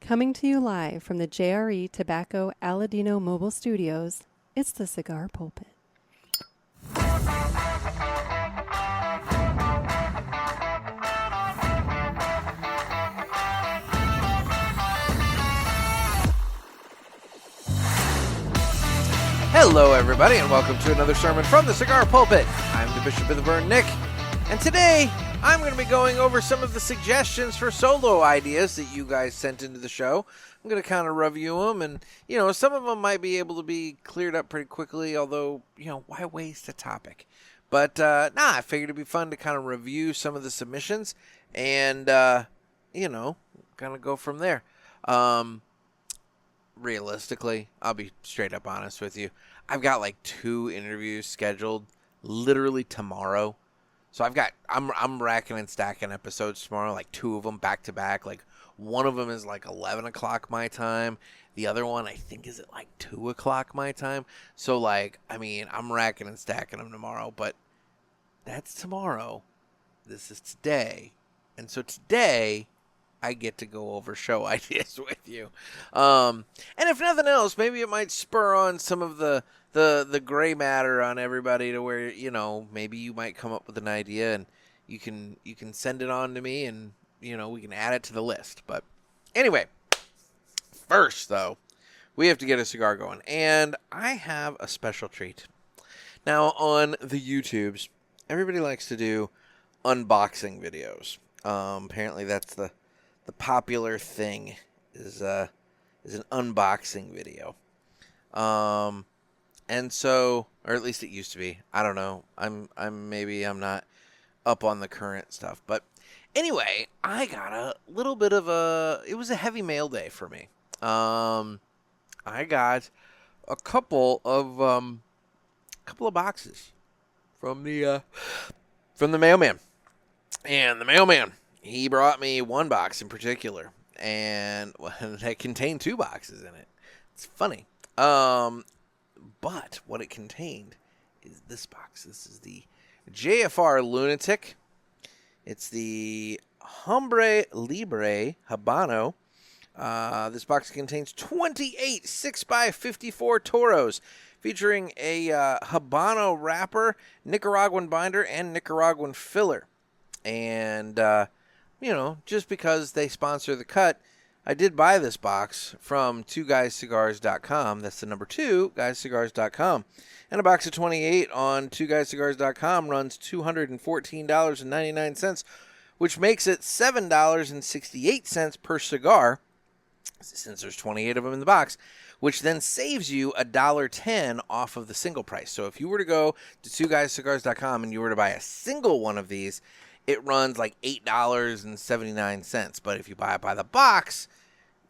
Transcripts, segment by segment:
Coming to you live from the JRE Tobacco Aladino Mobile Studios, it's the Cigar Pulpit. Hello, everybody, and welcome to another sermon from the Cigar Pulpit. I'm the Bishop of the Burn, Nick, and today I'm going to be going over some of the suggestions for solo ideas that you guys sent into the show. I'm going to kind of review them, and, some of them might be able to be cleared up pretty quickly, although, why waste a topic? But, I figured it'd be fun to kind of review some of the submissions and, kind of go from there. Realistically, I'll be straight up honest with you. I've got like 2 interviews scheduled literally tomorrow. So I'm racking and stacking episodes tomorrow, like 2 of them back to back. Like one of them is like 11 o'clock my time. The other one I think is at like 2 o'clock my time. So I'm racking and stacking them tomorrow, but that's tomorrow. This is today. And so today I get to go over show ideas with you. And if nothing else, maybe it might spur on some of the gray matter on everybody to where, maybe you might come up with an idea and you can send it on to me and, we can add it to the list. But anyway, first though, we have to get a cigar going. And I have a special treat. Now on the YouTubes, everybody likes to do unboxing videos. Apparently that's the popular thing is an unboxing video. And so, or at least it used to be. I don't know. I'm not up on the current stuff. But anyway, I got a little bit of it was a heavy mail day for me. I got a couple of boxes from the mailman. And the mailman, he brought me one box in particular, and that contained 2 boxes in it. It's funny. But what it contained is this box. This is the JFR Lunatic. It's the Hombre Libre Habano. This box contains 28 6x54 Toros, featuring a Habano wrapper, Nicaraguan binder, and Nicaraguan filler. And just because they sponsor the cut, I did buy this box from 2guyscigars.com. That's the number 2, guyscigars.com. And a box of 28 on 2guyscigars.com runs $214.99, which makes it $7.68 per cigar, since there's 28 of them in the box, which then saves you $1.10 off of the single price. So if you were to go to 2guyscigars.com and you were to buy a single one of these, it runs like $8.79. But if you buy it by the box,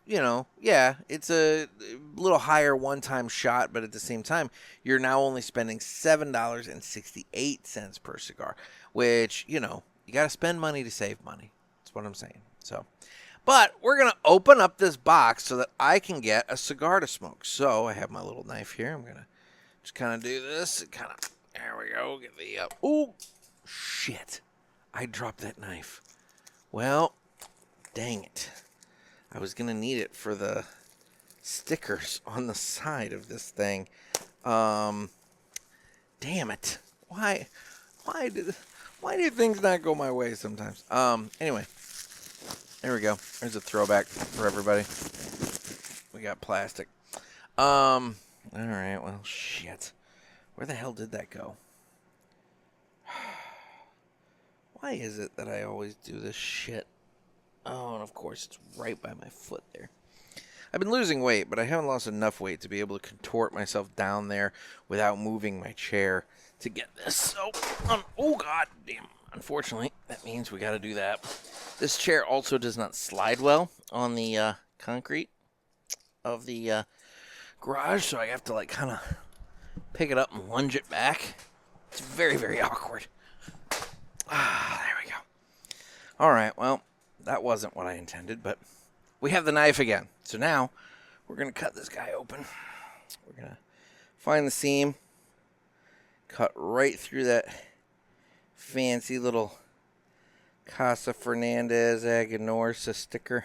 it's a little higher one-time shot, but at the same time, you're now only spending $7.68 per cigar, which, you got to spend money to save money. That's what I'm saying. So, but we're going to open up this box so that I can get a cigar to smoke. So I have my little knife here. I'm going to just kind of do this. There we go. Get the, oh, shit. I dropped that knife. Well, dang it. I was going to need it for the stickers on the side of this thing. Damn it. Why do things not go my way sometimes? Anyway, there we go. There's a throwback for everybody. We got plastic. All right, well, shit. Where the hell did that go? Why is it that I always do this shit? Oh, and of course, it's right by my foot there. I've been losing weight, but I haven't lost enough weight to be able to contort myself down there without moving my chair to get this. So, oh, god damn. Unfortunately, that means we got to do that. This chair also does not slide well on the concrete of the garage, so I have to, kind of pick it up and lunge it back. It's very, very awkward. There we go. All right, well, that wasn't what I intended, but we have the knife again. So now we're going to cut this guy open. We're going to find the seam, cut right through that fancy little Casa Fernandez Aganorsa sticker.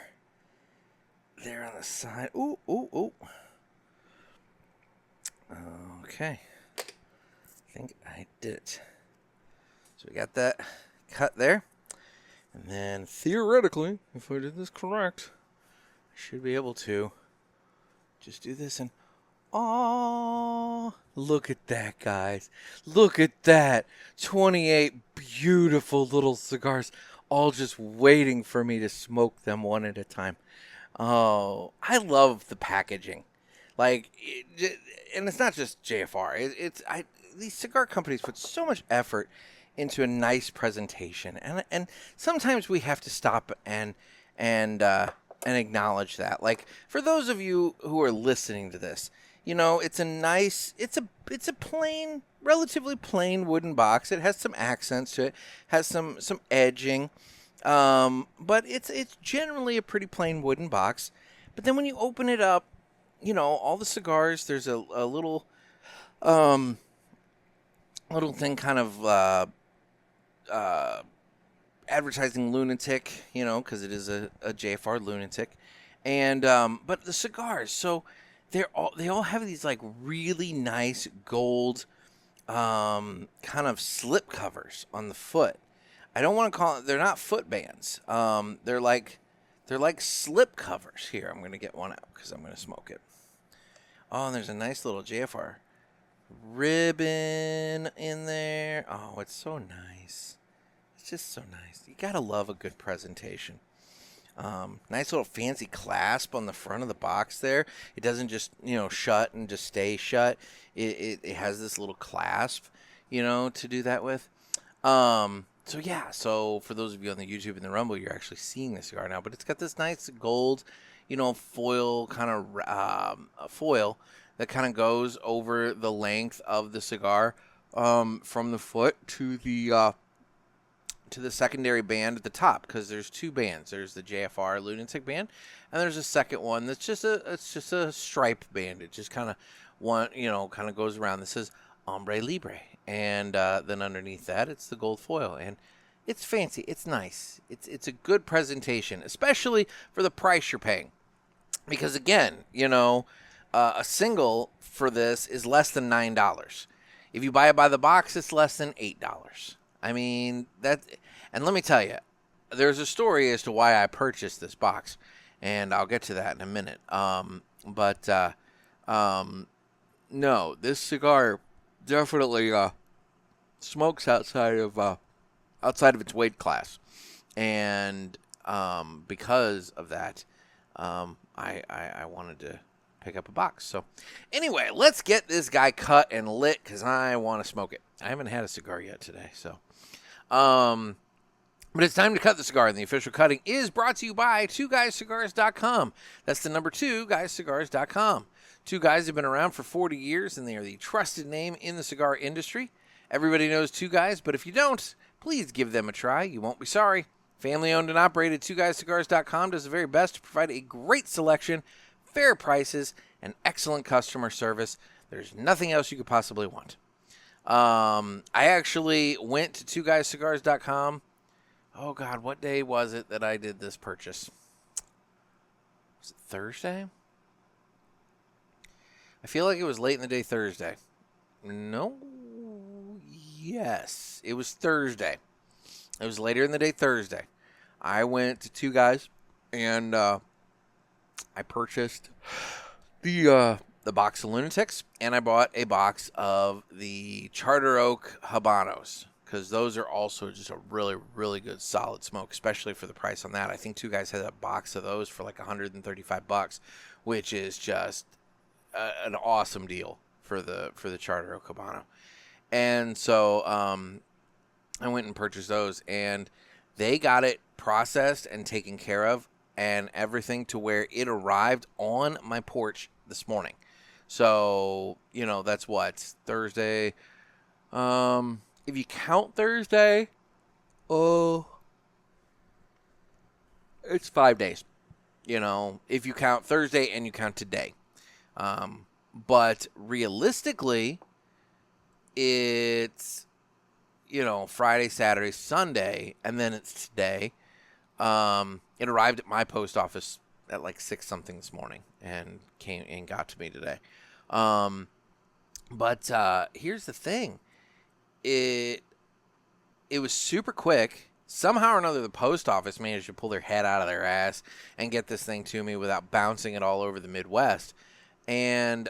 there on the side. Ooh, ooh, ooh. Okay. I think I did it. So we got that cut there. And then theoretically, if I did this correct, I should be able to just do this and oh, look at that, guys. Look at that. 28 beautiful little cigars, all just waiting for me to smoke them one at a time. Oh, I love the packaging. Like, and it's not just JFR. These cigar companies put so much effort into a nice presentation, and sometimes we have to stop and acknowledge that. Like, for those of you who are listening to this, you know, it's a plain, relatively plain wooden box. It has some accents to it, has some edging, but it's generally a pretty plain wooden box. But then when you open it up, you know, all the cigars, there's a little thing kind of advertising Lunatic, you know, because it is a JFR Lunatic, and but the cigars, so they all have these like really nice gold kind of slip covers on the foot. I don't want to call it, they're not foot bands. They're like slip covers. Here, I'm gonna get one out because I'm gonna smoke it. Oh, and there's a nice little JFR ribbon in there. Oh, it's so nice. It's just so nice. You gotta love a good presentation. Nice little fancy clasp on the front of the box there. It doesn't just, you know, shut and just stay shut. It has this little clasp, you know, to do that with. So yeah, so for those of you on the YouTube and the Rumble, you're actually seeing the cigar now, but it's got this nice gold, you know, foil kind of foil that kind of goes over the length of the cigar, from the foot to the secondary band at the top, because there's two bands. There's the JFR Lunatic band, and there's a second one that's just a stripe band. It just kind of kind of goes around. This is Hombre Libre, and then underneath that, it's the gold foil, and it's fancy. It's nice. It's a good presentation, especially for the price you're paying, because again, you know, a single for this is less than $9. If you buy it by the box, it's less than $8. I mean, that, and let me tell you, there's a story as to why I purchased this box, and I'll get to that in a minute. No, this cigar definitely smokes outside of its weight class, and because of that, I wanted to pick up a box. So anyway, let's get this guy cut and lit because I want to smoke it. I haven't had a cigar yet today, so but it's time to cut the cigar, and the official cutting is brought to you by 2guyscigars.com. That's the number 2guyscigars.com. Two Guys have been around for 40 years, and they are the trusted name in the cigar industry. Everybody knows Two Guys, but if you don't, please give them a try. You won't be sorry. Family owned and operated, 2guyscigars.com does the very best to provide a great selection, fair prices, and excellent customer service. There's nothing else you could possibly want. I actually went to 2guyscigars.com. Oh, God, what day was it that I did this purchase? Was it Thursday? I feel like it was late in the day Thursday. No. Yes, it was Thursday. It was later in the day Thursday. I went to Two Guys, and I purchased the box of Lunatics, and I bought a box of the Charter Oak Habanos, because those are also just a really, really good solid smoke, especially for the price on that. I think Two Guys had a box of those for like $135, which is just an awesome deal for the Charter Oak Habano. And so I went and purchased those, and they got it processed and taken care of and everything to where it arrived on my porch this morning. So, you know, that's what, Thursday. If you count Thursday, it's 5 days. You know, if you count Thursday and you count today. But realistically, it's, you know, Friday, Saturday, Sunday, and then it's today. It arrived at my post office at like 6 something this morning and came and got to me today. But here's the thing. It was super quick. Somehow or another, the post office managed to pull their head out of their ass and get this thing to me without bouncing it all over the Midwest. And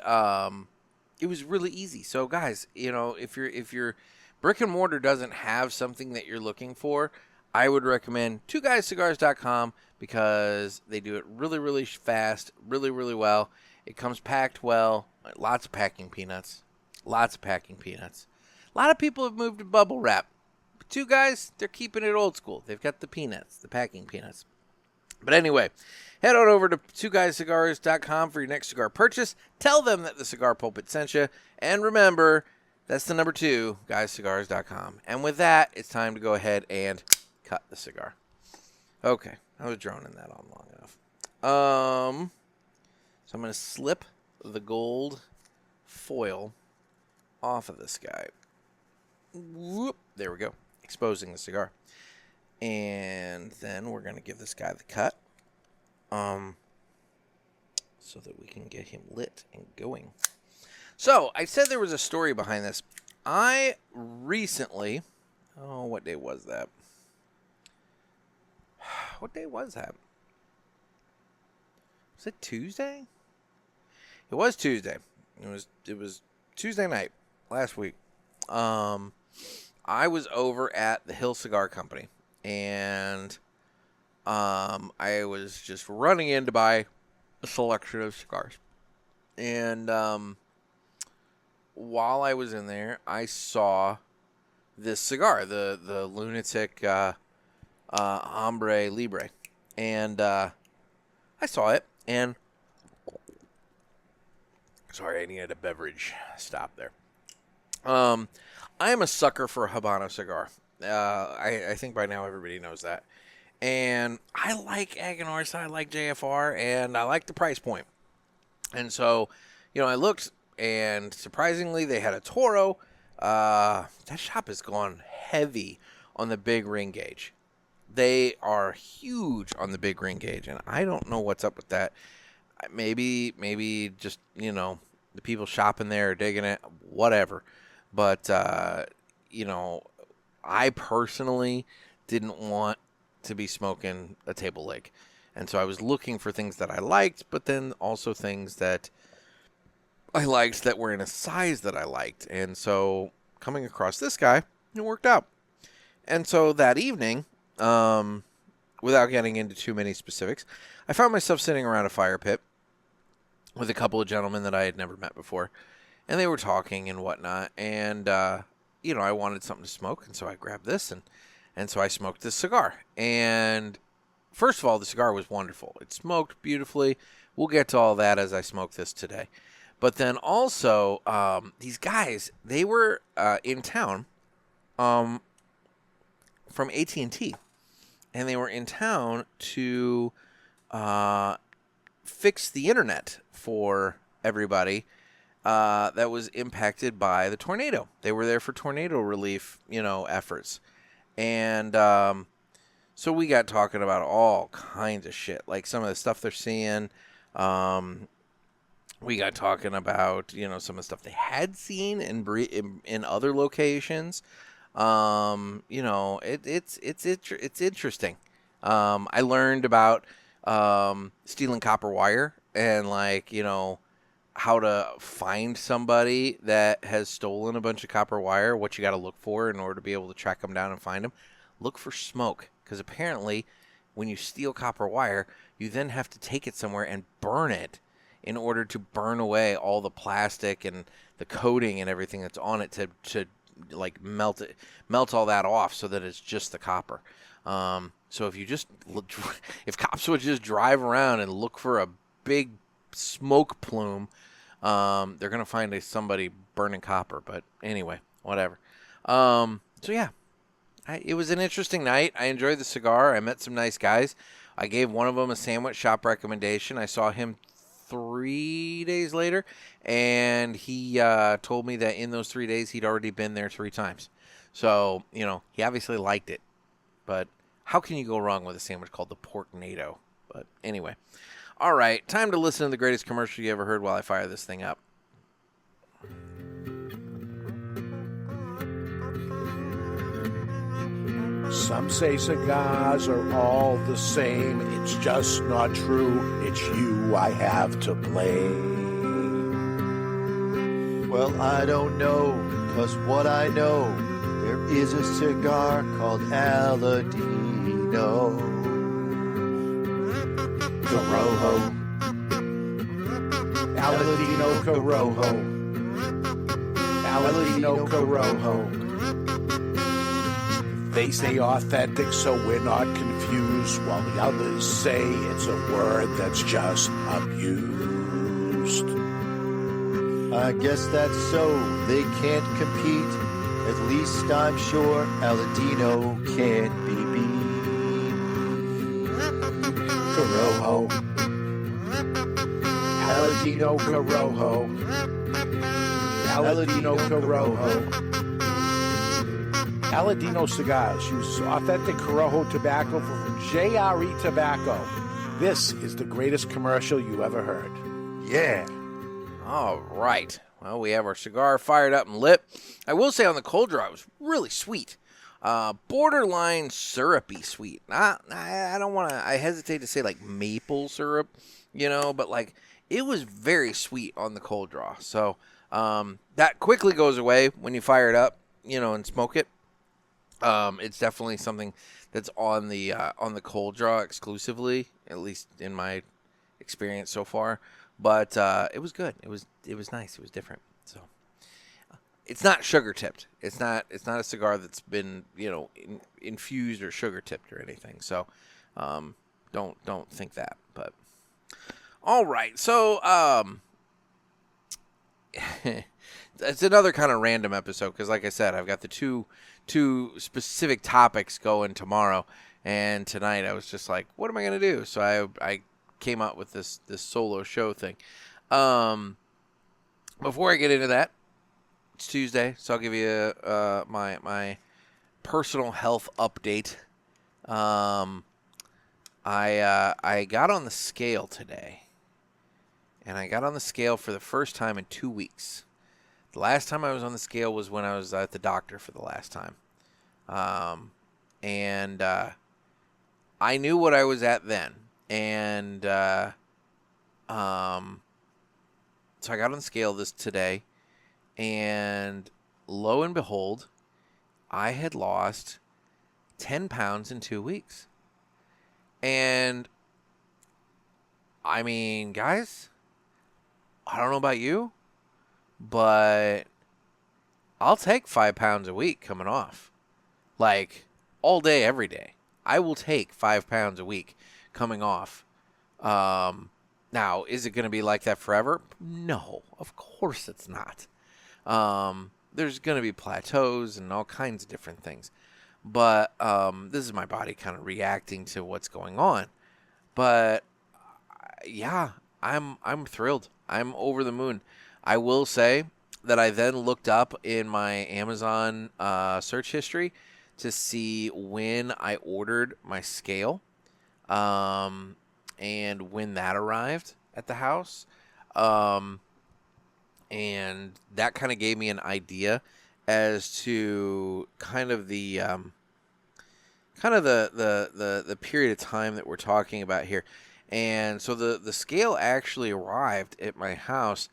it was really easy. So, guys, if your brick and mortar doesn't have something that you're looking for, I would recommend twoguyscigars.com because they do it really, really fast, really, really well. It comes packed well. Lots of packing peanuts. Lots of packing peanuts. A lot of people have moved to bubble wrap. But Two Guys, they're keeping it old school. They've got the peanuts, the packing peanuts. But anyway, head on over to twoguyscigars.com for your next cigar purchase. Tell them that the Cigar Pulpit sent you. And remember, that's the number 2, guyscigars.com. And with that, it's time to go ahead and cut the cigar. Okay, I was droning that on long enough. So I'm going to slip the gold foil off of this guy. Whoop, there we go. Exposing the cigar. And then we're going to give this guy the cut. So that we can get him lit and going. So, I said there was a story behind this. I recently... Oh, what day was that? What day was that? Was it Tuesday? It was Tuesday. It was Tuesday night last week. I was over at the Hill Cigar Company, and I was just running in to buy a selection of cigars. And while I was in there, I saw this cigar, the Lunatic Hombre Libre, and I saw it, and sorry, I needed a beverage stop there. I am a sucker for a Habano cigar. I think by now everybody knows that. And I like Aganorsa, I like JFR, and I like the price point. And so, I looked, and surprisingly, they had a Toro. That shop has gone heavy on the big ring gauge. They are huge on the big ring gauge, and I don't know what's up with that. Maybe just, the people shopping there are digging it, whatever. But, I personally didn't want to be smoking a table leg. And so I was looking for things that I liked, but then also things that I liked that were in a size that I liked. And so coming across this guy, it worked out. And so that evening, without getting into too many specifics, I found myself sitting around a fire pit with a couple of gentlemen that I had never met before. And they were talking and whatnot. And, I wanted something to smoke. And so I grabbed this and so I smoked this cigar. And first of all, the cigar was wonderful. It smoked beautifully. We'll get to all that as I smoke this today. But then also, these guys, they were in town from AT&T. And they were in town to fix the internet for everybody that was impacted by the tornado. They were there for tornado relief, efforts. And so we got talking about all kinds of shit, like some of the stuff they're seeing. We got talking about, some of the stuff they had seen in other locations. It's interesting. I learned about stealing copper wire and how to find somebody that has stolen a bunch of copper wire, what you got to look for in order to be able to track them down and find them. Look for smoke, because apparently when you steal copper wire, you then have to take it somewhere and burn it in order to burn away all the plastic and the coating and everything that's on it to melt all that off so that it's just the copper. So if cops would just drive around and look for a big smoke plume, they're going to find somebody burning copper. But anyway, whatever. So yeah, it was an interesting night. I enjoyed the cigar. I met some nice guys. I gave one of them a sandwich shop recommendation. I saw him 3 days later, and he told me that in those 3 days he'd already been there 3 times. So, he obviously liked it. But how can you go wrong with a sandwich called the Porknado? But anyway. All right, time to listen to the greatest commercial you ever heard while I fire this thing up. Some say cigars are all the same. It's just not true. It's you I have to blame. Well, I don't know, 'cause what I know, there is a cigar called Aladino Corojo. Aladino Corojo. Aladino Corojo. They say authentic, so we're not confused, while the others say it's a word that's just abused. I guess that's so, they can't compete. At least I'm sure Aladino can't be beat. Corojo. Aladino Corojo. Aladino Corojo. Aladino Cigars use authentic Corojo tobacco from JRE Tobacco. This is the greatest commercial you ever heard. Yeah. All right. Well, we have our cigar fired up and lit. I will say on the cold draw, it was really sweet. Borderline syrupy sweet. I don't want to, I hesitate to say like maple syrup, but like it was very sweet on the cold draw. So that quickly goes away when you fire it up, and smoke it. It's definitely something that's on the cold draw exclusively, at least in my experience so far. But it was good. It was nice. It was different. So it's not sugar tipped. It's not a cigar that's been infused or sugar tipped or anything. So don't think that. But all right. So it's another kind of random episode because, like I said, I've got the two specific topics going tomorrow, and tonight I was just like, what am I going to do? So I came out with this solo show thing. Before I get into that, it's Tuesday, so I'll give you my personal health update. I got on the scale today, and I got on the scale for the first time in 2 weeks. The last time I was on the scale was when I was at the doctor for the last time. And I knew what I was at then. And so I got on the scale today. And lo and behold, I had lost 10 pounds in 2 weeks. And I mean, guys, I don't know about you, but I'll take 5 pounds a week coming off. Like, all day, every day. I will take 5 pounds a week coming off. Now, is it going to be like that forever? No, of course it's not. There's going to be plateaus and all kinds of different things. But this is my body kind of reacting to what's going on. But, yeah, I'm thrilled. I'm over the moon. I will say that I then looked up in my Amazon search history to see when I ordered my scale and when that arrived at the house. And that kind of gave me an idea as to kind of the period of time that we're talking about here. And so the scale actually arrived at my house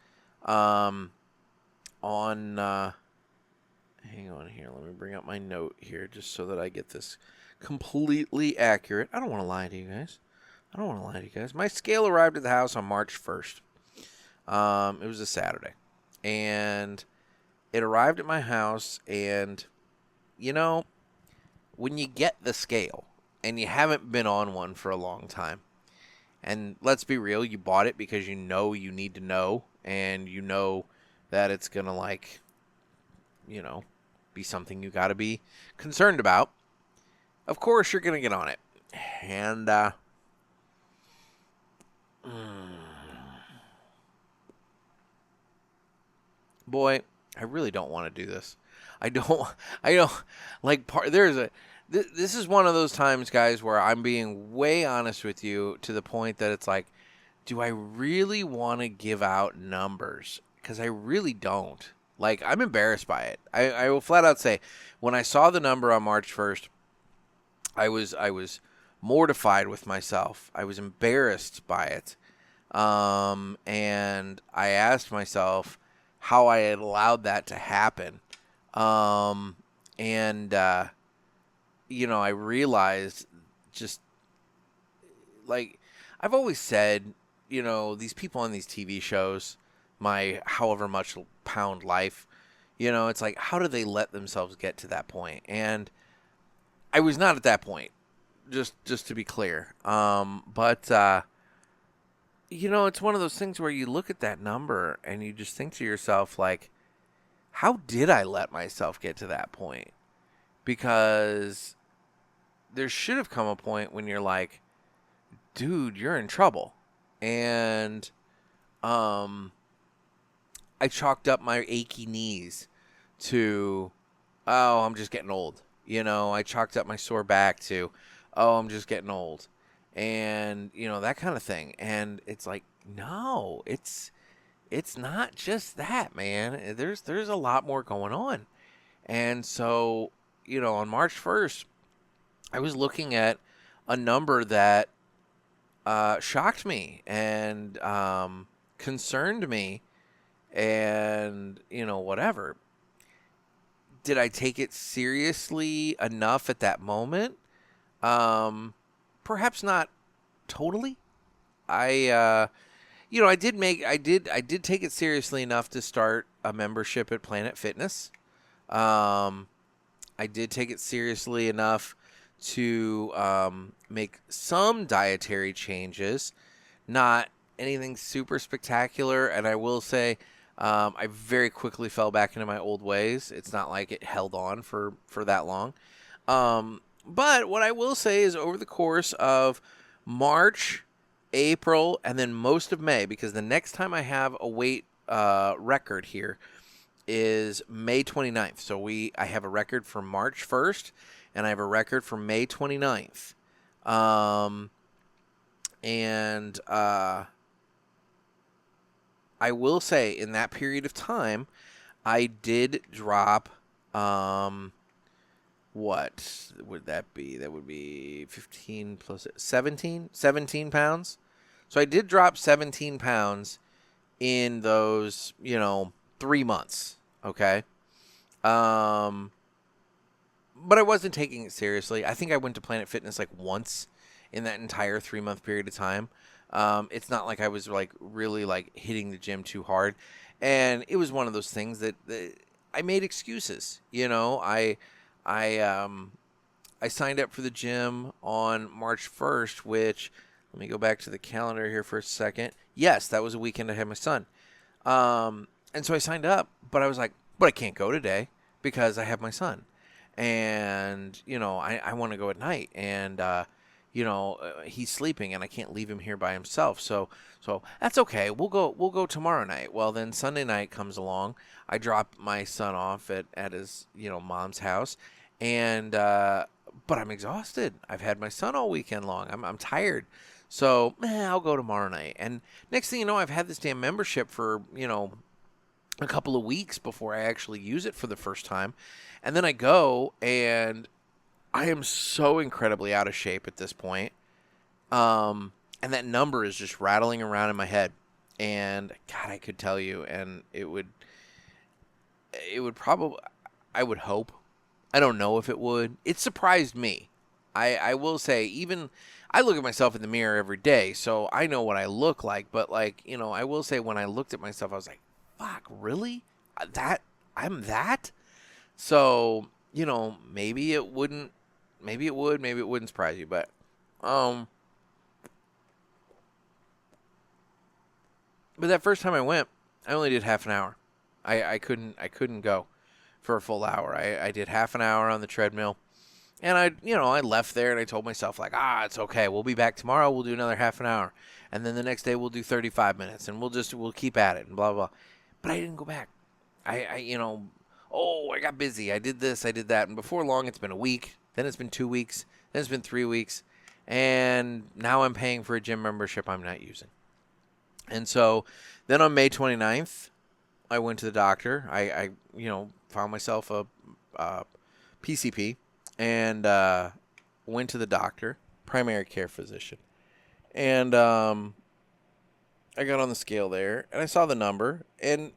on hang on here, let me bring up my note here just so that I get this completely accurate. I don't want to lie to you guys. My scale arrived at the house on March 1st. It was a Saturday. And it arrived at my house, and when you get the scale and you haven't been on one for a long time, and let's be real, you bought it because you need to know, and you know that it's going to be something you got to be concerned about. Of course, you're going to get on it. And, boy, I really don't want to do this. This is one of those times, guys, where I'm being way honest with you to the point that it's like, do I really want to give out numbers? Because I really don't. Like, I'm embarrassed by it. I will flat out say, when I saw the number on March 1st, I was mortified with myself. I was embarrassed by it. And I asked myself how I had allowed that to happen. I realized just, like, I've always said, these people on these TV shows, my however much pound life, it's like, how do they let themselves get to that point? And I was not at that point, just to be clear. It's one of those things where you look at that number and you just think to yourself, like, how did I let myself get to that point? Because there should have come a point when you're like, dude, you're in trouble. And I chalked up my achy knees to, oh, I'm just getting old. I chalked up my sore back to, oh, I'm just getting old. And, that kind of thing. And it's like, no, it's not just that, man. There's a lot more going on. And so, on March 1st, I was looking at a number that shocked me and concerned me and, whatever. Did I take it seriously enough at that moment? Perhaps not totally. I did take it seriously enough to start a membership at Planet Fitness. I did take it seriously enough to make some dietary changes, not anything super spectacular. And I will say, I very quickly fell back into my old ways. It's not like it held on for that long. But what I will say is, over the course of March, April, and then most of May, because the next time I have a weight record here is May 29th. So I have a record for March 1st, and I have a record for May 29th. I will say, in that period of time, I did drop, what would that be? That would be 15 plus 17 pounds. So I did drop 17 pounds in those, 3 months. Okay. But I wasn't taking it seriously. I think I went to Planet Fitness like once in that entire 3-month period of time. It's not like I was like really like hitting the gym too hard. And it was one of those things that I made excuses. I signed up for the gym on March 1st, which, let me go back to the calendar here for a second. Yes, that was a weekend I had my son. And so I signed up, but I was like, but I can't go today because I have my son. And, I want to go at night. And, he's sleeping and I can't leave him here by himself. So that's okay. We'll go tomorrow night. Well, then Sunday night comes along. I drop my son off at his, mom's house. And, but I'm exhausted. I've had my son all weekend long. I'm tired. So, I'll go tomorrow night. And next thing you know, I've had this damn membership for, a couple of weeks before I actually use it for the first time. And then I go, and I am so incredibly out of shape at this point. And that number is just rattling around in my head. And, God, I could tell you, and it would probably, I would hope. I don't know if it would. It surprised me. I will say, even I look at myself in the mirror every day, so I know what I look like. But, I will say, when I looked at myself, I was like, fuck, really? I'm that? So, maybe it wouldn't, maybe it would, maybe it wouldn't surprise you. But that first time I went, I only did half an hour. I couldn't go for a full hour. I did half an hour on the treadmill, and I left there and I told myself, like, it's okay. We'll be back tomorrow. We'll do another half an hour. And then the next day we'll do 35 minutes and we'll keep at it and blah, blah, blah. But I didn't go back. I got busy. I did this, I did that. And before long, it's been a week. Then it's been 2 weeks. Then it's been 3 weeks. And now I'm paying for a gym membership I'm not using. And so then on May 29th, I went to the doctor. I found myself a PCP and went to the doctor, primary care physician. And I got on the scale there, and I saw the number, and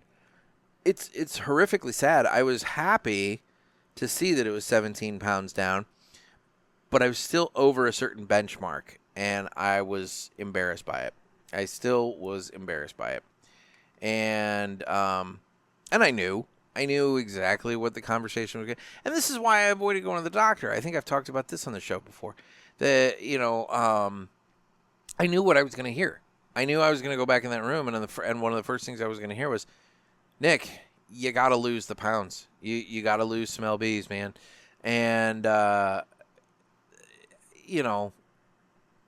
it's horrifically sad. I was happy to see that it was 17 pounds down, but I was still over a certain benchmark, and I was embarrassed by it. I still was embarrassed by it. And I knew exactly what the conversation was going to be. And this is why I avoided going to the doctor. I think I've talked about this on the show before. That, I knew what I was going to hear. I knew I was going to go back in that room, and one of the first things I was going to hear was, Nick, you got to lose the pounds. You got to lose some lbs, man. And,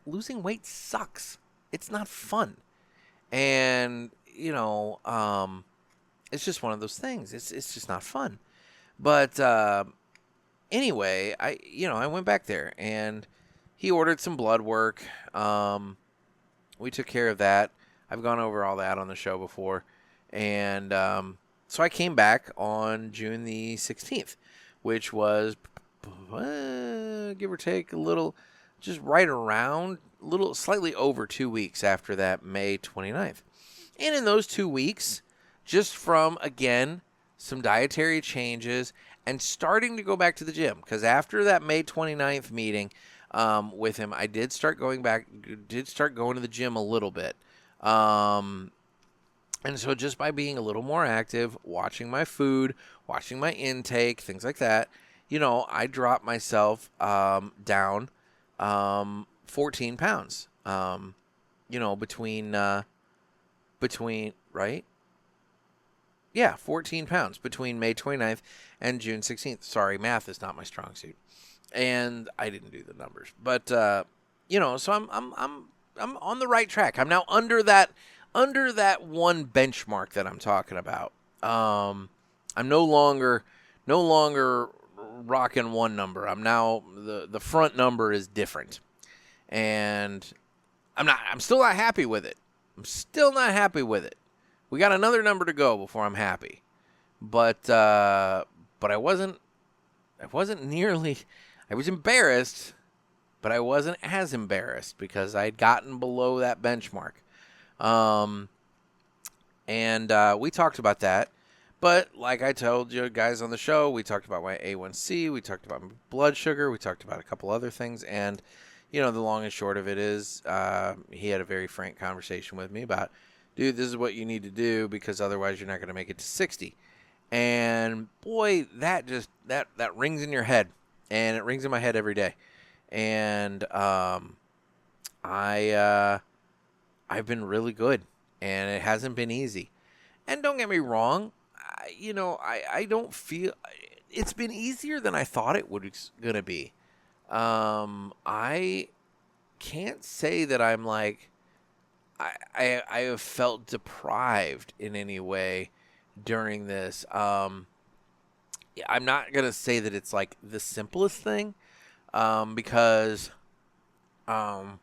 losing weight sucks. It's not fun. And, it's just one of those things. It's just not fun. But anyway, I went back there, and he ordered some blood work. We took care of that. I've gone over all that on the show before. And so I came back on June the 16th, which was, give or take a little, just right around, slightly over 2 weeks after that May 29th. And in those 2 weeks, just from, again, some dietary changes and starting to go back to the gym, because after that May 29th meeting with him, I did start going to the gym a little bit. And so just by being a little more active, watching my food, watching my intake, things like that, I dropped myself down 14 pounds, between, right? Yeah, 14 pounds between May 29th and June 16th. Sorry, math is not my strong suit. And I didn't do the numbers. But, so I'm on the right track. I'm now under that one benchmark that I'm talking about. I'm no longer rocking one number. I'm now, the front number is different. And I'm still not happy with it. We got another number to go before I'm happy. But I wasn't nearly, I was embarrassed, but I wasn't as embarrassed because I'd gotten below that benchmark. And we talked about that. But like I told you guys on the show, we talked about my A1C, we talked about my blood sugar, we talked about a couple other things. And, the long and short of it is he had a very frank conversation with me about, dude, this is what you need to do because otherwise you're not going to make it to 60. And boy, that rings in your head, and it rings in my head every day. And I've been really good, and it hasn't been easy. And don't get me wrong, I don't feel it's been easier than I thought it was gonna be. I can't say that I'm like I have felt deprived in any way during this. I'm not going to say that it's like the simplest thing, because, no,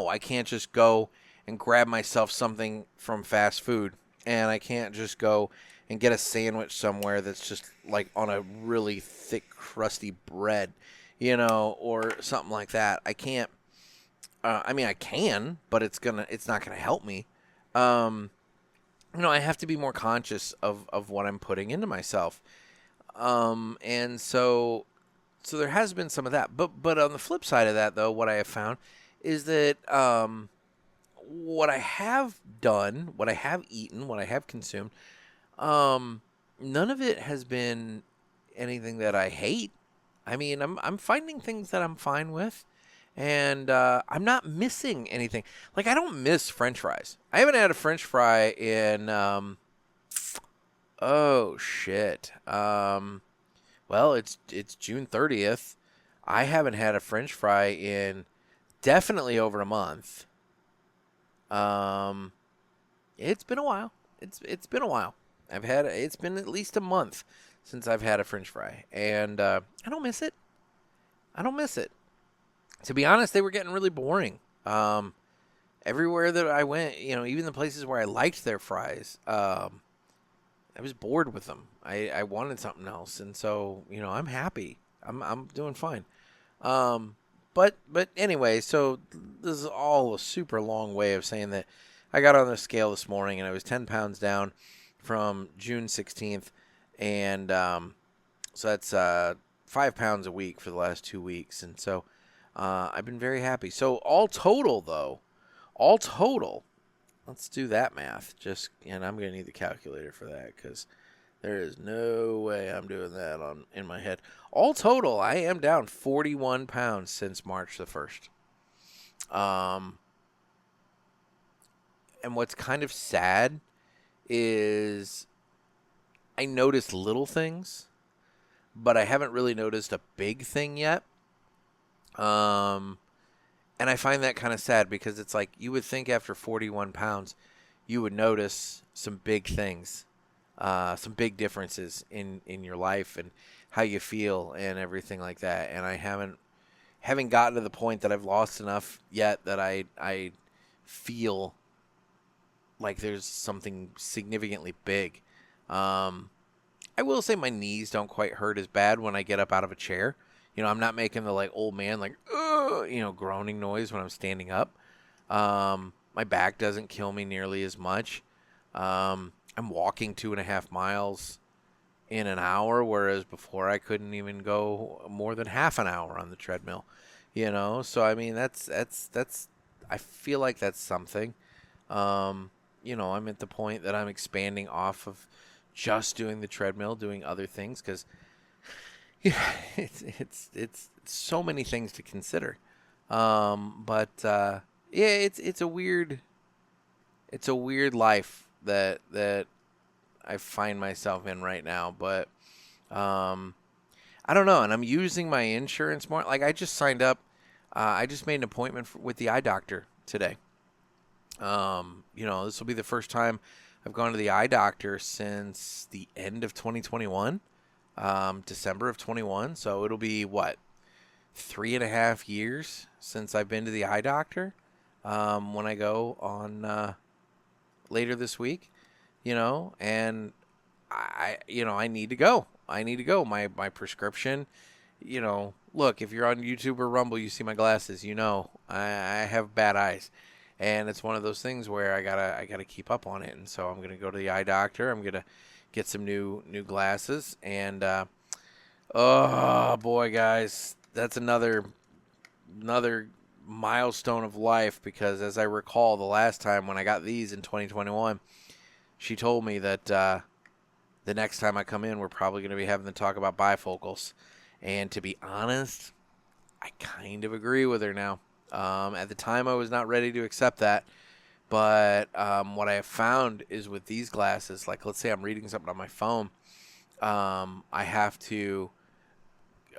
I can't just go and grab myself something from fast food, and I can't just go and get a sandwich somewhere that's just like on a really thick, crusty bread, or something like that. I can't. I can, but it's not gonna help me. I have to be more conscious of what I'm putting into myself. And so there has been some of that. But on the flip side of that, though, what I have found is that what I have done, what I have eaten, what I have consumed, none of it has been anything that I hate. I mean, I'm finding things that I'm fine with. And I'm not missing anything. Like, I don't miss French fries. I haven't had a French fry in, well, it's June 30th. I haven't had a French fry in definitely over a month. It's been a while. It's been a while. It's been at least a month since I've had a French fry. And I don't miss it. to be honest, they were getting really boring. Everywhere that I went, even the places where I liked their fries, I was bored with them. I wanted something else, and so I'm happy. I'm doing fine. But anyway, so this is all a super long way of saying that I got on the scale this morning and I was 10 pounds down from June 16th, and so that's 5 pounds a week for the last 2 weeks, and so I've been very happy. So all total, let's do that math. And I'm gonna need the calculator for that because there is no way I'm doing that in my head. All total, I am down 41 pounds since March the 1st. And what's kind of sad is I noticed little things, but I haven't really noticed a big thing yet. And I find that kind of sad because it's like you would think after 41 pounds, you would notice some big things, some big differences in your life and how you feel and everything like that. And I haven't gotten to the point that I've lost enough yet that I feel like there's something significantly big. I will say my knees don't quite hurt as bad when I get up out of a chair. I'm not making the old man groaning noise when I'm standing up. My back doesn't kill me nearly as much. I'm walking 2.5 miles in an hour, whereas before I couldn't even go more than half an hour on the treadmill. So I mean that's I feel like that's something. I'm at the point that I'm expanding off of just doing the treadmill, doing other things because it's so many things to consider. It's a weird life that I find myself in right now, but I don't know. And I'm using my insurance more. Like I just signed up. I just made an appointment with the eye doctor today. This will be the first time I've gone to the eye doctor since the end of 2021, December of 21. So it'll be 3.5 years since I've been to the eye doctor. When I go on later this week, and I need to go. My prescription, look, if you're on YouTube or Rumble, you see my glasses, I have bad eyes. And it's one of those things where I gotta keep up on it. And so I'm gonna go to the eye doctor. I'm gonna get some new glasses. And oh boy, guys, that's another milestone of life, because as I recall, the last time when I got these in 2021, she told me that the next time I come in, we're probably going to be having to talk about bifocals. And to be honest, I kind of agree with her now. At the time, I was not ready to accept that. But what I have found is with these glasses, like let's say I'm reading something on my phone, I have to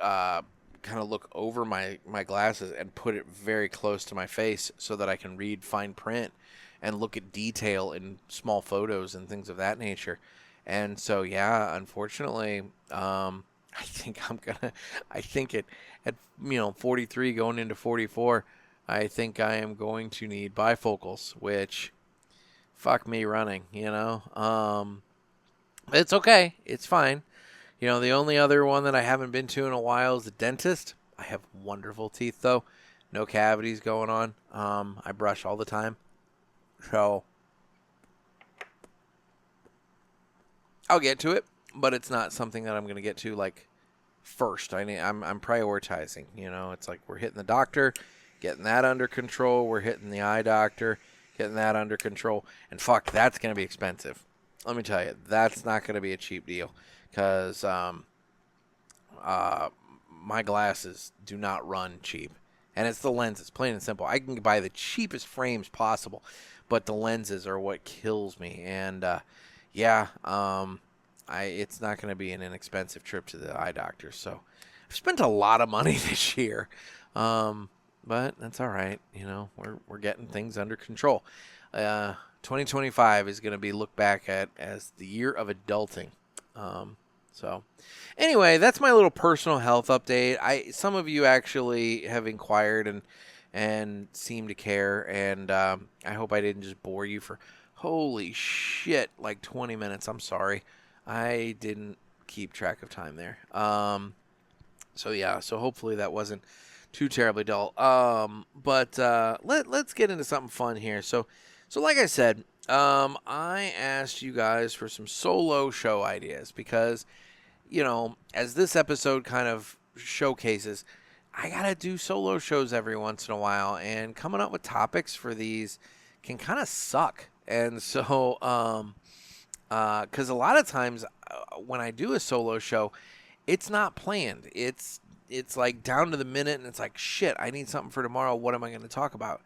kind of look over my glasses and put it very close to my face so that I can read fine print and look at detail in small photos and things of that nature. And so, yeah, unfortunately, I think at 43 going into 44, I think I am going to need bifocals, which fuck me running, it's okay. It's fine. The only other one that I haven't been to in a while is the dentist. I have wonderful teeth, though. No cavities going on. I brush all the time. So I'll get to it, but it's not something that I'm going to get to, first. I'm prioritizing. It's like we're hitting the doctor, getting that under control. We're hitting the eye doctor, getting that under control. And fuck, that's going to be expensive. Let me tell you, that's not going to be a cheap deal. Because my glasses do not run cheap. And it's the lenses, plain and simple. I can buy the cheapest frames possible, but the lenses are what kills me. And, it's not going to be an inexpensive trip to the eye doctor. So I've spent a lot of money this year. But that's all right. We're getting things under control. 2025 is going to be looked back at as the year of adulting. So, anyway, that's my little personal health update. Some of you actually have inquired and seem to care, and I hope I didn't just bore you for holy shit like 20 minutes. I'm sorry, I didn't keep track of time there. So hopefully that wasn't too terribly dull. But let's get into something fun here. So like I said, I asked you guys for some solo show ideas because, as this episode kind of showcases, I gotta do solo shows every once in a while, and coming up with topics for these can kind of suck. And so, because a lot of times when I do a solo show, it's not planned. It's like down to the minute, and it's like, shit, I need something for tomorrow. What am I going to talk about?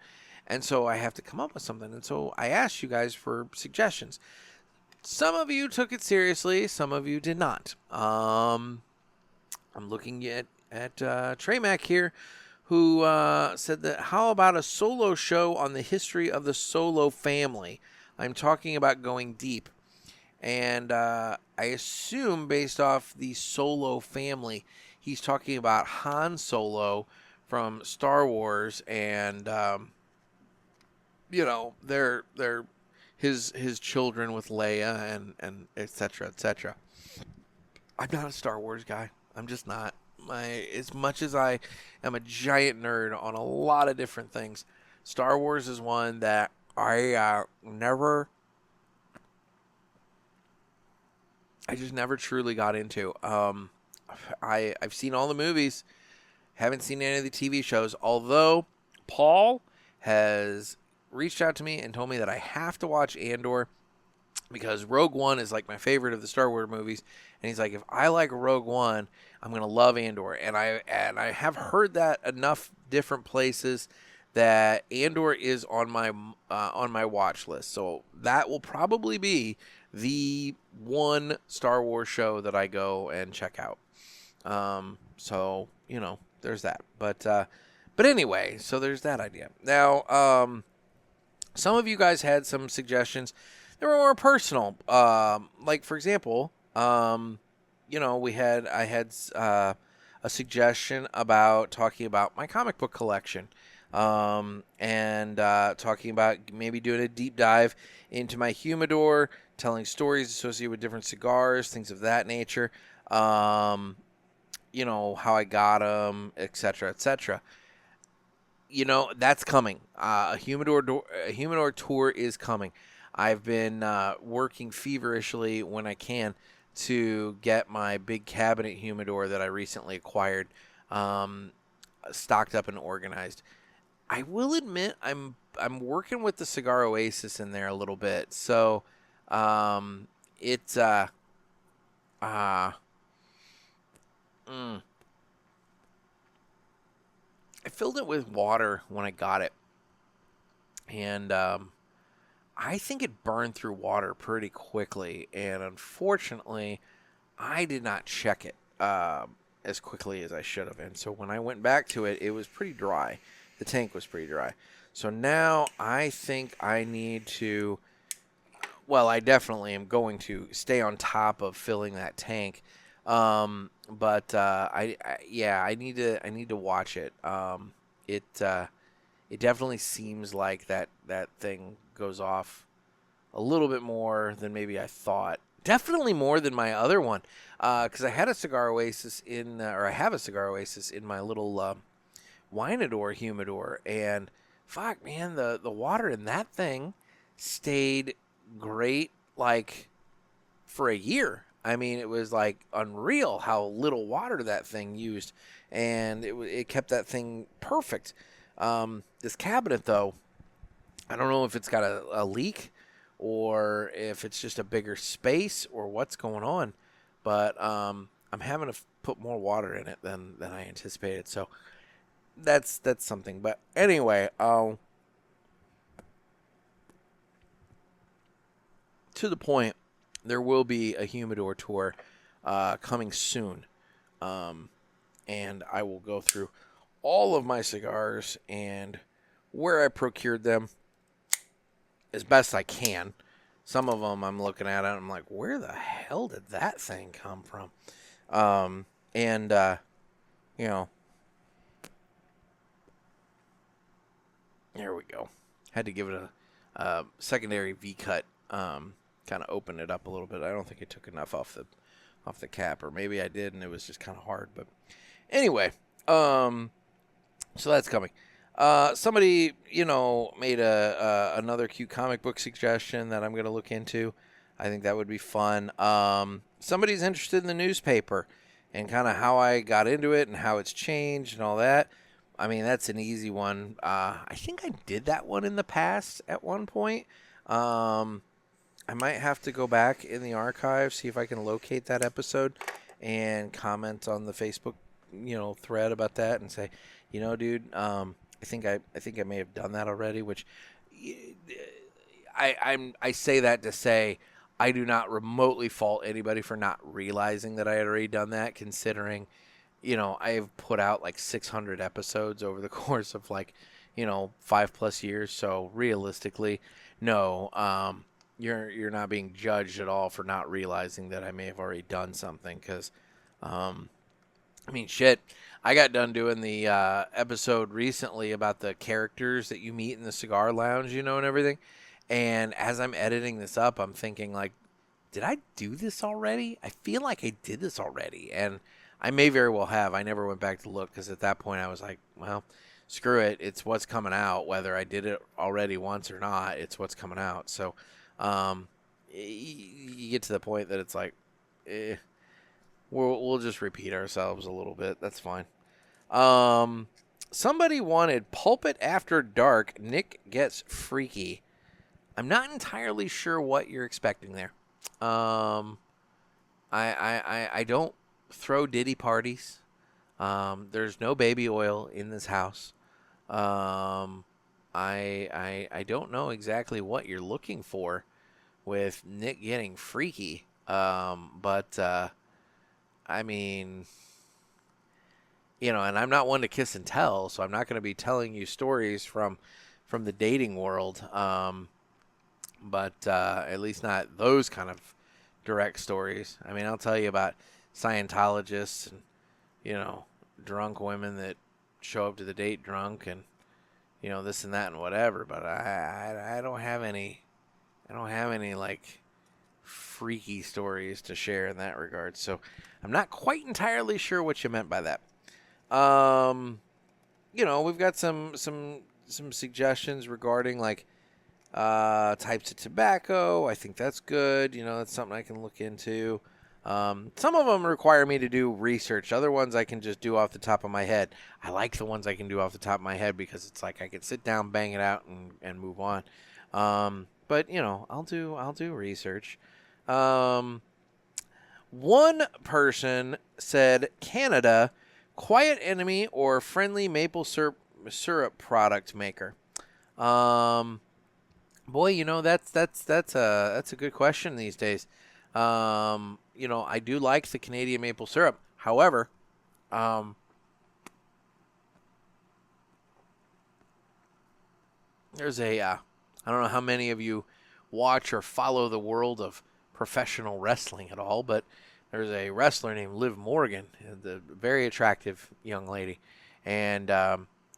And so I have to come up with something. And so I asked you guys for suggestions. Some of you took it seriously. Some of you did not. I'm looking at Trey Mac here, who said that, how about a solo show on the history of the Solo family? I'm talking about going deep. And I assume based off the Solo family, he's talking about Han Solo from Star Wars, and they're his children with Leia and et cetera, et cetera. I'm not a Star Wars guy. I'm just not. As much as I am a giant nerd on a lot of different things, Star Wars is one that I just never truly got into. I've seen all the movies, haven't seen any of the TV shows, although Paul has reached out to me and told me that I have to watch Andor because Rogue One is like my favorite of the Star Wars movies, and he's like, if I like Rogue One, I'm gonna love Andor. And I have heard that enough different places that Andor is on my watch list. So that will probably be the one Star Wars show that I go and check out. So there's that. But anyway, so there's that idea. Now, some of you guys had some suggestions that were more personal. Like for example, I had a suggestion about talking about my comic book collection. And talking about maybe doing a deep dive into my humidor, telling stories associated with different cigars, things of that nature. How I got them, etc., etc. That's coming. A humidor tour is coming. I've been working feverishly when I can to get my big cabinet humidor that I recently acquired stocked up and organized. I will admit I'm working with the Cigar Oasis in there a little bit. So it's I filled it with water when I got it. And I think it burned through water pretty quickly, and unfortunately I did not check it as quickly as I should have. And so when I went back to it, it was pretty dry. The tank was pretty dry. So now I think I need to, I definitely am going to stay on top of filling that tank. But I need to watch it. It definitely seems like that thing goes off a little bit more than maybe I thought. Definitely more than my other one. Because I had a Cigar Oasis I have a Cigar Oasis in my little Winador humidor, and fuck, man, the water in that thing stayed great like for a year. I mean, it was like unreal how little water that thing used, and it kept that thing perfect. This cabinet, though, I don't know if it's got a leak or if it's just a bigger space or what's going on, but I'm having to put more water in it than I anticipated. So that's something. But anyway, to the point, there will be a humidor tour coming soon, and I will go through all of my cigars and where I procured them as best I can. Some of them I'm looking at it and I'm like, where the hell did that thing come from? You know, there we go. Had to give it a secondary V-cut, kind of open it up a little bit. I don't think I took enough off the cap, or maybe I did and it was just kind of hard. But anyway, so that's coming. Somebody, made another cute comic book suggestion that I'm going to look into. I think that would be fun. Somebody's interested in the newspaper and kind of how I got into it and how it's changed and all that. I mean, that's an easy one. I think I did that one in the past at one point. I might have to go back in the archive, see if I can locate that episode and comment on the Facebook, thread about that and say, dude, I think I may have done that already, which I say that to say I do not remotely fault anybody for not realizing that I had already done that, considering, I have put out like 600 episodes over the course of 5+ years. So realistically, no, you're not being judged at all for not realizing that I may have already done something. Cause, shit, I got done doing the episode recently about the characters that you meet in the cigar lounge, and everything. And as I'm editing this up, I'm thinking, did I do this already? I feel like I did this already. And I may very well have. I never went back to look because at that point I was like, well, screw it. It's what's coming out. Whether I did it already once or not, it's what's coming out. So you get to the point that it's like, we'll just repeat ourselves a little bit. That's fine. Somebody wanted Pulpit After Dark. Nick Gets Freaky. I'm not entirely sure what you're expecting there. I don't throw ditty parties. There's no baby oil in this house. I don't know exactly what you're looking for with Nick getting freaky. But and I'm not one to kiss and tell, so I'm not going to be telling you stories from the dating world. But at least not those kind of direct stories. I'll tell you about Scientologists and, drunk women that show up to the date drunk and, this and that and whatever. But I don't have any freaky stories to share in that regard. So I'm not quite entirely sure what you meant by that. We've got some suggestions regarding types of tobacco. I think that's good. That's something I can look into. Some of them require me to do research. Other ones I can just do off the top of my head. I like the ones I can do off the top of my head because it's like I can sit down, bang it out, and move on. But I'll do research. One person said Canada, quiet enemy or friendly maple syrup product maker. Boy, that's a good question these days. I do like the Canadian maple syrup. However, there's I don't know how many of you watch or follow the world of professional wrestling at all, but there's a wrestler named Liv Morgan, the very attractive young lady, and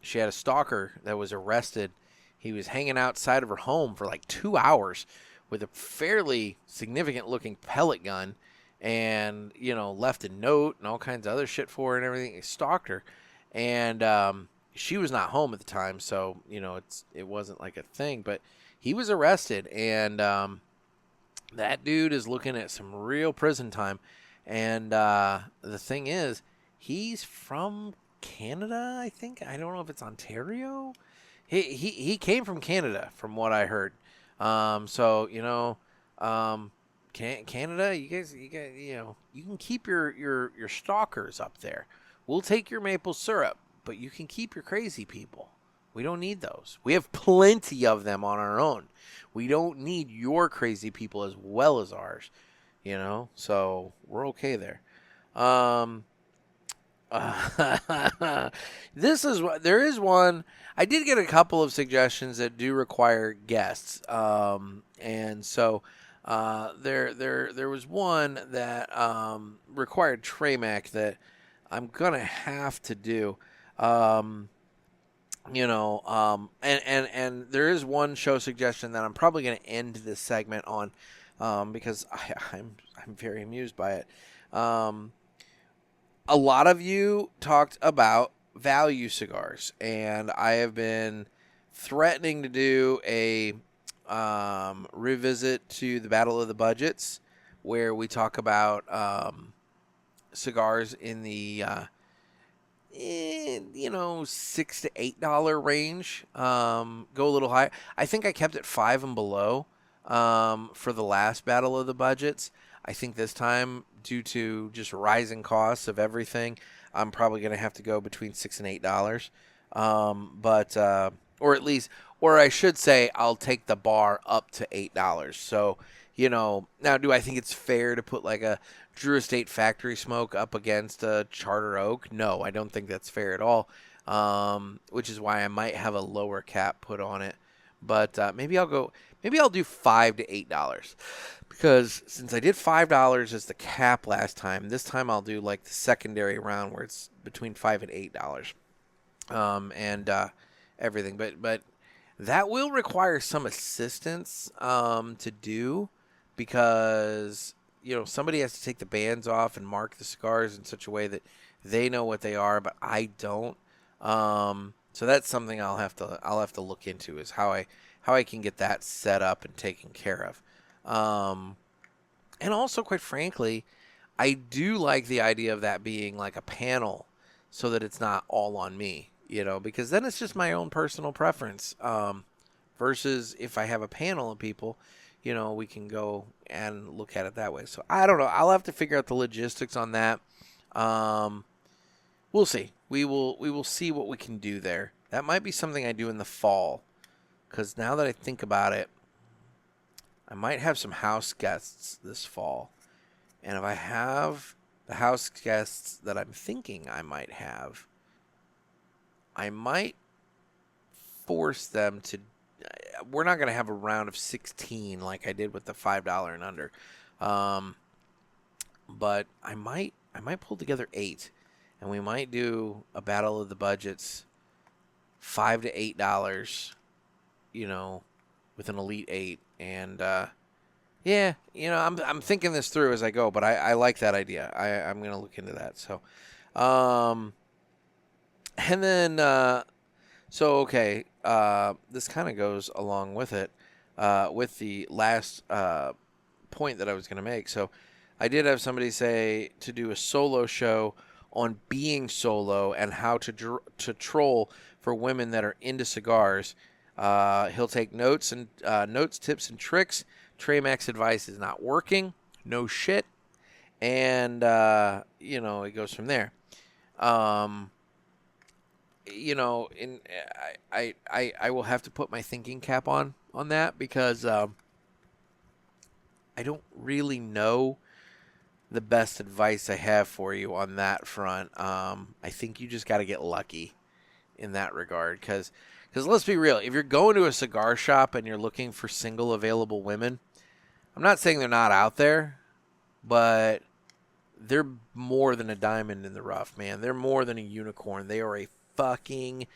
she had a stalker that was arrested. He was hanging outside of her home for 2 hours with a fairly significant-looking pellet gun and, left a note and all kinds of other shit for her and everything. He stalked her. And she was not home at the time, so, it wasn't a thing. But he was arrested, and that dude is looking at some real prison time. And the thing is, he's from Canada, I think. I don't know if it's Ontario. He came from Canada, from what I heard. Canada, you guys, you can keep your stalkers up there. We'll take your maple syrup, but you can keep your crazy people. We don't need those. We have plenty of them on our own. We don't need your crazy people as well as ours, so we're okay there. There is one. I did get a couple of suggestions that do require guests, and so there was one that required Trey Mac that I'm gonna have to do. And there is one show suggestion that I'm probably going to end this segment on, because I'm very amused by it. A lot of you talked about value cigars, and I have been threatening to do a revisit to the Battle of the Budgets, where we talk about cigars in the $6 to $8 range. Go a little high. I think I kept it 5 and below for the last Battle of the Budgets. I think this time, due to just rising costs of everything, I'm probably going to have to go between $6 and $8. Or I should say, I'll take the bar up to $8. So, now do I think it's fair to put like a Drew Estate Factory Smoke up against a Charter Oak? No, I don't think that's fair at all. Which is why I might have a lower cap put on it. But maybe I'll do $5 to $8, because since I did $5 as the cap last time, this time I'll do like the secondary round where it's between $5 and $8, and everything. But that will require some assistance to do, because somebody has to take the bands off and mark the cigars in such a way that they know what they are, but I don't. So that's something I'll have to look into, is how I can get that set up and taken care of. And also, quite frankly, I do like the idea of that being like a panel, so that it's not all on me, because then it's just my own personal preference. Versus if I have a panel of people, we can go and look at it that way. So I don't know. I'll have to figure out the logistics on that. We'll see. We will see what we can do there. That might be something I do in the fall, because now that I think about it, I might have some house guests this fall. And if I have the house guests that I'm thinking I might have, I might force them to... We're not going to have a round of 16 like I did with the $5 and under. But I might pull together 8. And we might do a Battle of the Budgets, $5 to $8, with an Elite 8. And, I'm thinking this through as I go, but I like that idea. I'm going to look into that. So, and then, okay, this kind of goes along with it, with the last point that I was going to make. So I did have somebody say to do a solo show on being solo and how to troll for women that are into cigars. He'll take notes, tips, and tricks. Trey Mac's advice is not working. No shit. And, it goes from there. I will have to put my thinking cap on that, because I don't really know the best advice I have for you on that front. I think you just got to get lucky in that regard, because let's be real, if you're going to a cigar shop and you're looking for single available women, I'm not saying they're not out there, but they're more than a diamond in the rough, man. They're more than a unicorn. They are a fucking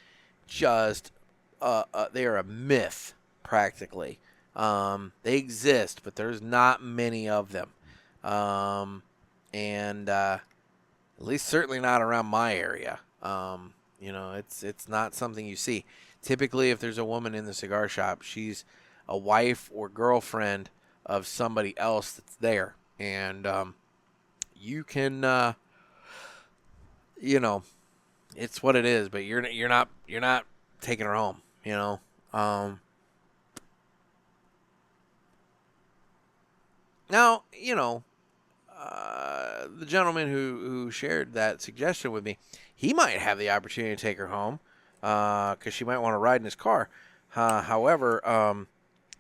they are a myth, practically. They exist, but there's not many of them. And at least certainly not around my area. It's not something you see. Typically, if there's a woman in the cigar shop, she's a wife or girlfriend of somebody else that's there. And you can, it's what it is, but you're not taking her home, Now, the gentleman who shared that suggestion with me, he might have the opportunity to take her home, because she might want to ride in his car. However,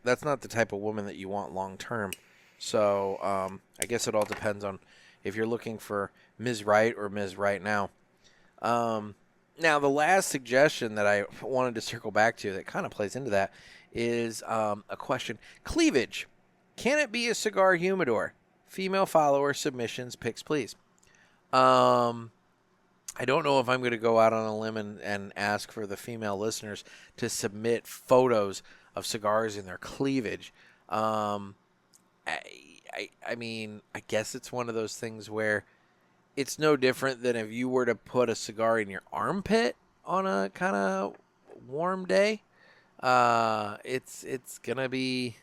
that's not the type of woman that you want long term. So I guess it all depends on if you're looking for Ms. Right or Ms. Right now. Now, the last suggestion that I wanted to circle back to that kind of plays into that is a question. Cleavage. Can it be a cigar humidor? Female follower submissions, picks, please. I don't know if I'm going to go out on a limb and ask for the female listeners to submit photos of cigars in their cleavage. I mean, I guess it's one of those things where it's no different than if you were to put a cigar in your armpit on a kind of warm day. It's gonna be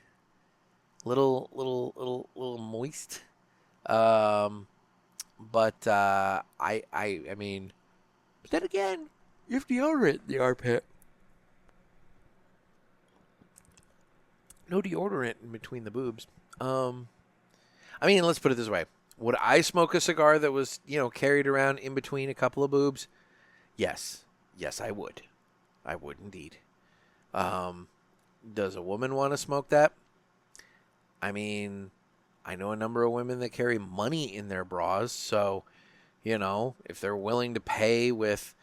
little moist. But I mean, but then again, you have deodorant in the armpit. No deodorant in between the boobs. I mean, let's put it this way. Would I smoke a cigar that was, carried around in between a couple of boobs? Yes. Yes, I would. I would indeed. Does a woman want to smoke that? I mean, I know a number of women that carry money in their bras, so, if they're willing to pay with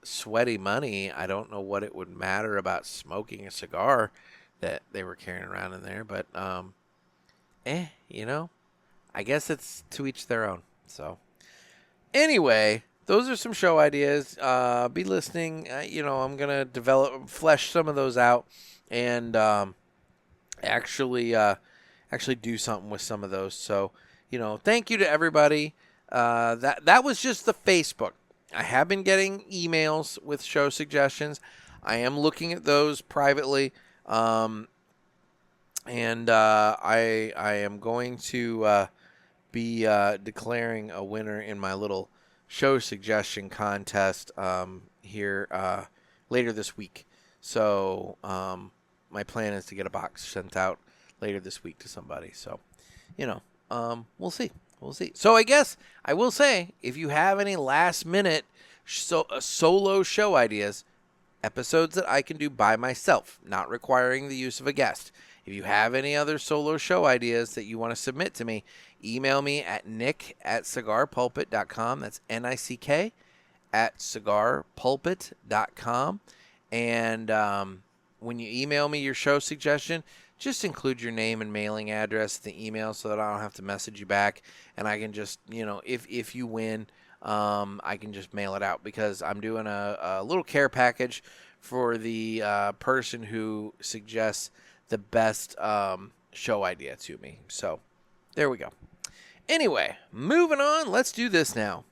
sweaty money, I don't know what it would matter about smoking a cigar that they were carrying around in there, but, I guess it's to each their own. So, anyway, those are some show ideas. Be listening. I'm going to flesh some of those out and actually do something with some of those. So, thank you to everybody. That was just the Facebook. I have been getting emails with show suggestions. I am looking at those privately. And I am going to be declaring a winner in my little show suggestion contest here later this week. So my plan is to get a box sent out later this week to somebody. So, we'll see. We'll see. So I guess I will say, if you have any last minute solo show ideas, episodes that I can do by myself, not requiring the use of a guest. If you have any other solo show ideas that you want to submit to me, email me at nick@cigarpulpit.com. That's NICK @cigarpulpit.com. And when you email me your show suggestion, just include your name and mailing address in the email so that I don't have to message you back. And I can just, if you win, I can just mail it out, because I'm doing a little care package for the person who suggests the best show idea to me. So there we go. Anyway, moving on. Let's do this now.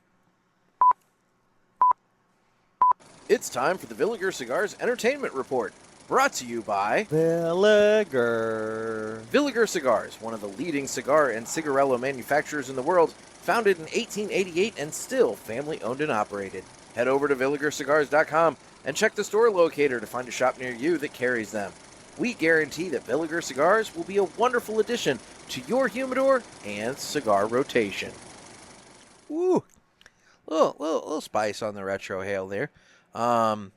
It's time for the Villiger Cigars Entertainment Report, brought to you by Villiger. Villiger Cigars, one of the leading cigar and cigarello manufacturers in the world, founded in 1888 and still family-owned and operated. Head over to VilligerCigars.com and check the store locator to find a shop near you that carries them. We guarantee that Villiger Cigars will be a wonderful addition to your humidor and cigar rotation. Woo! Little spice on the retro hail there. I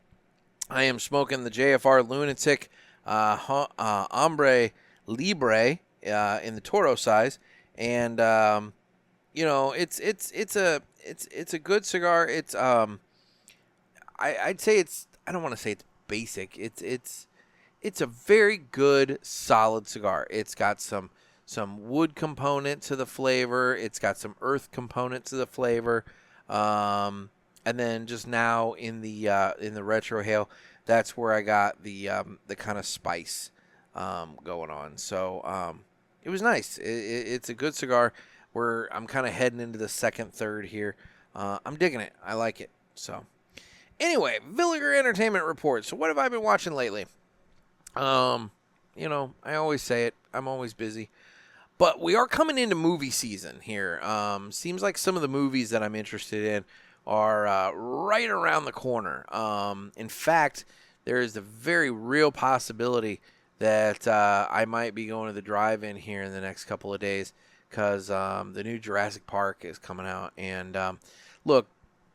am smoking the JFR Lunatic Hombre Libre in the Toro size, and it's a good cigar. It's I'd say I don't want to say it's basic. It's a very good, solid cigar. It's got some wood component to the flavor. It's got some earth component to the flavor. And then just now in the retro hail, that's where I got the kind of spice going on. So it was nice. It's a good cigar. I'm kind of heading into the second third here. I'm digging it. I like it. So anyway, Villiger Entertainment Report. So what have I been watching lately? I always say it. I'm always busy. But we are coming into movie season here. Seems like some of the movies that I'm interested in are right around the corner. In fact, there is a very real possibility that I might be going to the drive-in here in the next couple of days, because the new Jurassic Park is coming out. And look,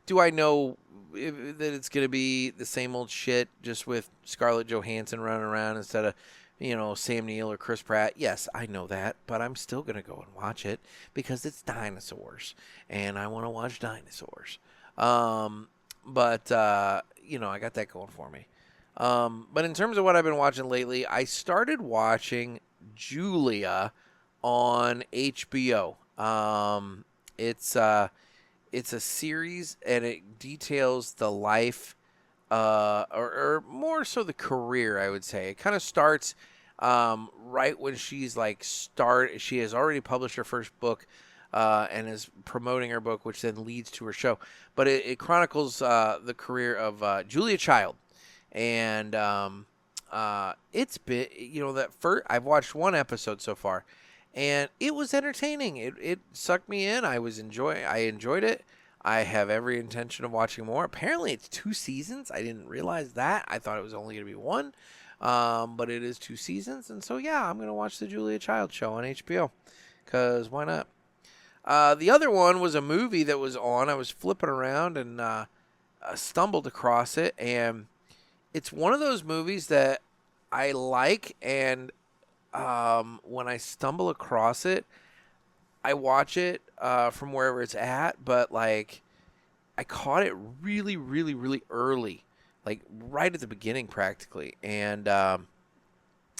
do I know that it's going to be the same old shit, just with Scarlett Johansson running around instead of, Sam Neill or Chris Pratt? Yes, I know that, but I'm still going to go and watch it because it's dinosaurs, and I want to watch dinosaurs. But I got that going for me. But in terms of what I've been watching lately, I started watching Julia on HBO. It's a series, and it details the life, or more so the career, I would say. It kind of starts right when she's she has already published her first book, and is promoting her book, which then leads to her show. But it chronicles the career of Julia Child. And it's been, I've watched one episode so far, and it was entertaining. It sucked me in. I enjoyed it. I have every intention of watching more. Apparently it's 2 seasons. I didn't realize that. I thought it was only going to be 1. But it is 2 seasons. And so, yeah, I'm going to watch the Julia Child show on HBO, because why not? The other one was a movie that was on. I was flipping around and stumbled across it, and it's one of those movies that I like, and when I stumble across it, I watch it from wherever it's at, but I caught it really, really, really early, right at the beginning practically, and I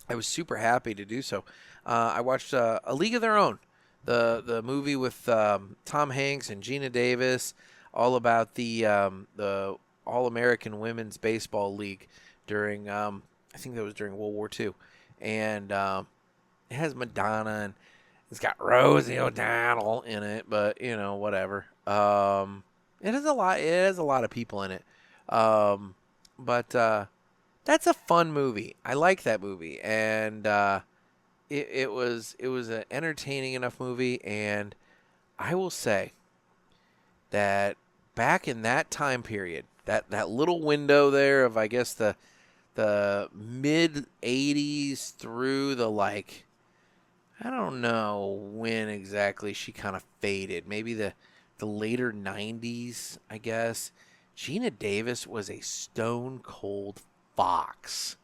was super happy to do so. I watched A League of Their Own, the movie with Tom Hanks and Gina Davis, all about the All-American Women's Baseball League during, I think that was during World War II. And it has Madonna, and it's got Rosie O'Donnell in it, but, whatever. It has a lot of people in it. But that's a fun movie. I like that movie. And it was an entertaining enough movie, and I will say that back in that time period, that little window there of, I guess, the mid 80s through the I don't know when exactly she kind of faded. Maybe the later 90s, I guess. Gina Davis was a stone cold fox.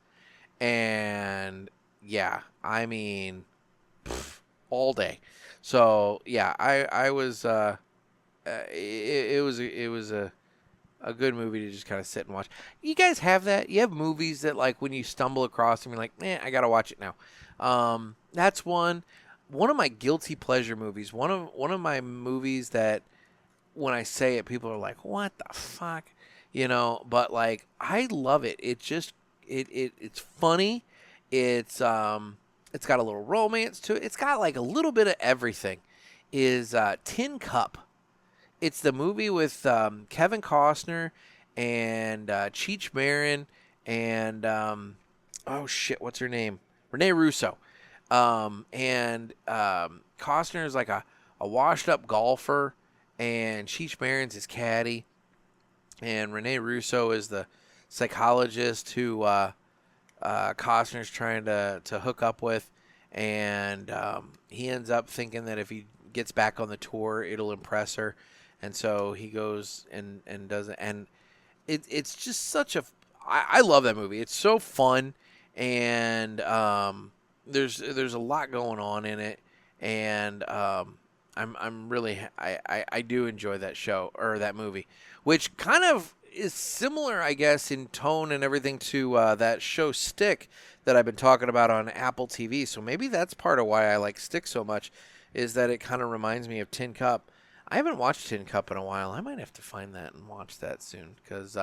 And yeah, I mean, all day. So yeah, I was it was a good movie to just kind of sit and watch. You guys have that? You have movies that when you stumble across them, you're like, I gotta watch it now. That's one of my guilty pleasure movies. One of my movies that when I say it, people are like, what the fuck? But I love it. It just it's funny. It's got a little romance to it. It's got a little bit of everything. Is Tin Cup. It's the movie with Kevin Costner and Cheech Marin and what's her name? Renee Russo. And Costner is a washed up golfer, and Cheech Marin's his caddy, and Renee Russo is the psychologist who Costner's trying to hook up with, and he ends up thinking that if he gets back on the tour, it'll impress her, and so he goes and does it, and it's just such a I love that movie. It's so fun, and there's a lot going on in it, and I'm really I do enjoy that show or that movie, which kind of is similar, I guess, in tone and everything to that show Stick that I've been talking about on Apple TV. So maybe that's part of why I like Stick so much, is that it kind of reminds me of Tin Cup. I haven't watched Tin Cup in a while. I might have to find that and watch that soon, because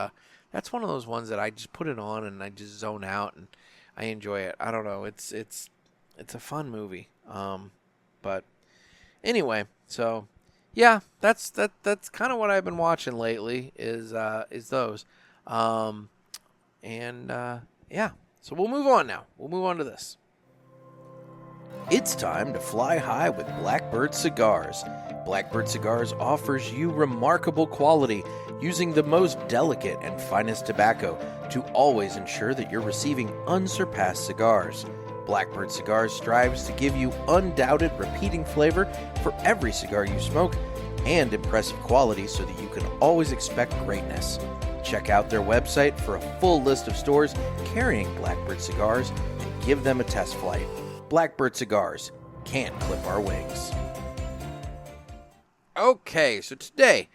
that's one of those ones that I just put it on and I just zone out and I enjoy it. I don't know. It's a fun movie. But anyway, so yeah, that's kind of what I've been watching lately is those. Yeah. So we'll move on now. We'll move on to this. It's time to fly high with Blackbird Cigars. Blackbird Cigars offers you remarkable quality using the most delicate and finest tobacco to always ensure that you're receiving unsurpassed cigars. Blackbird Cigars strives to give you undoubted repeating flavor for every cigar you smoke and impressive quality so that you can always expect greatness. Check out their website for a full list of stores carrying Blackbird Cigars and give them a test flight. Blackbird Cigars, can't clip our wings. Okay, so today,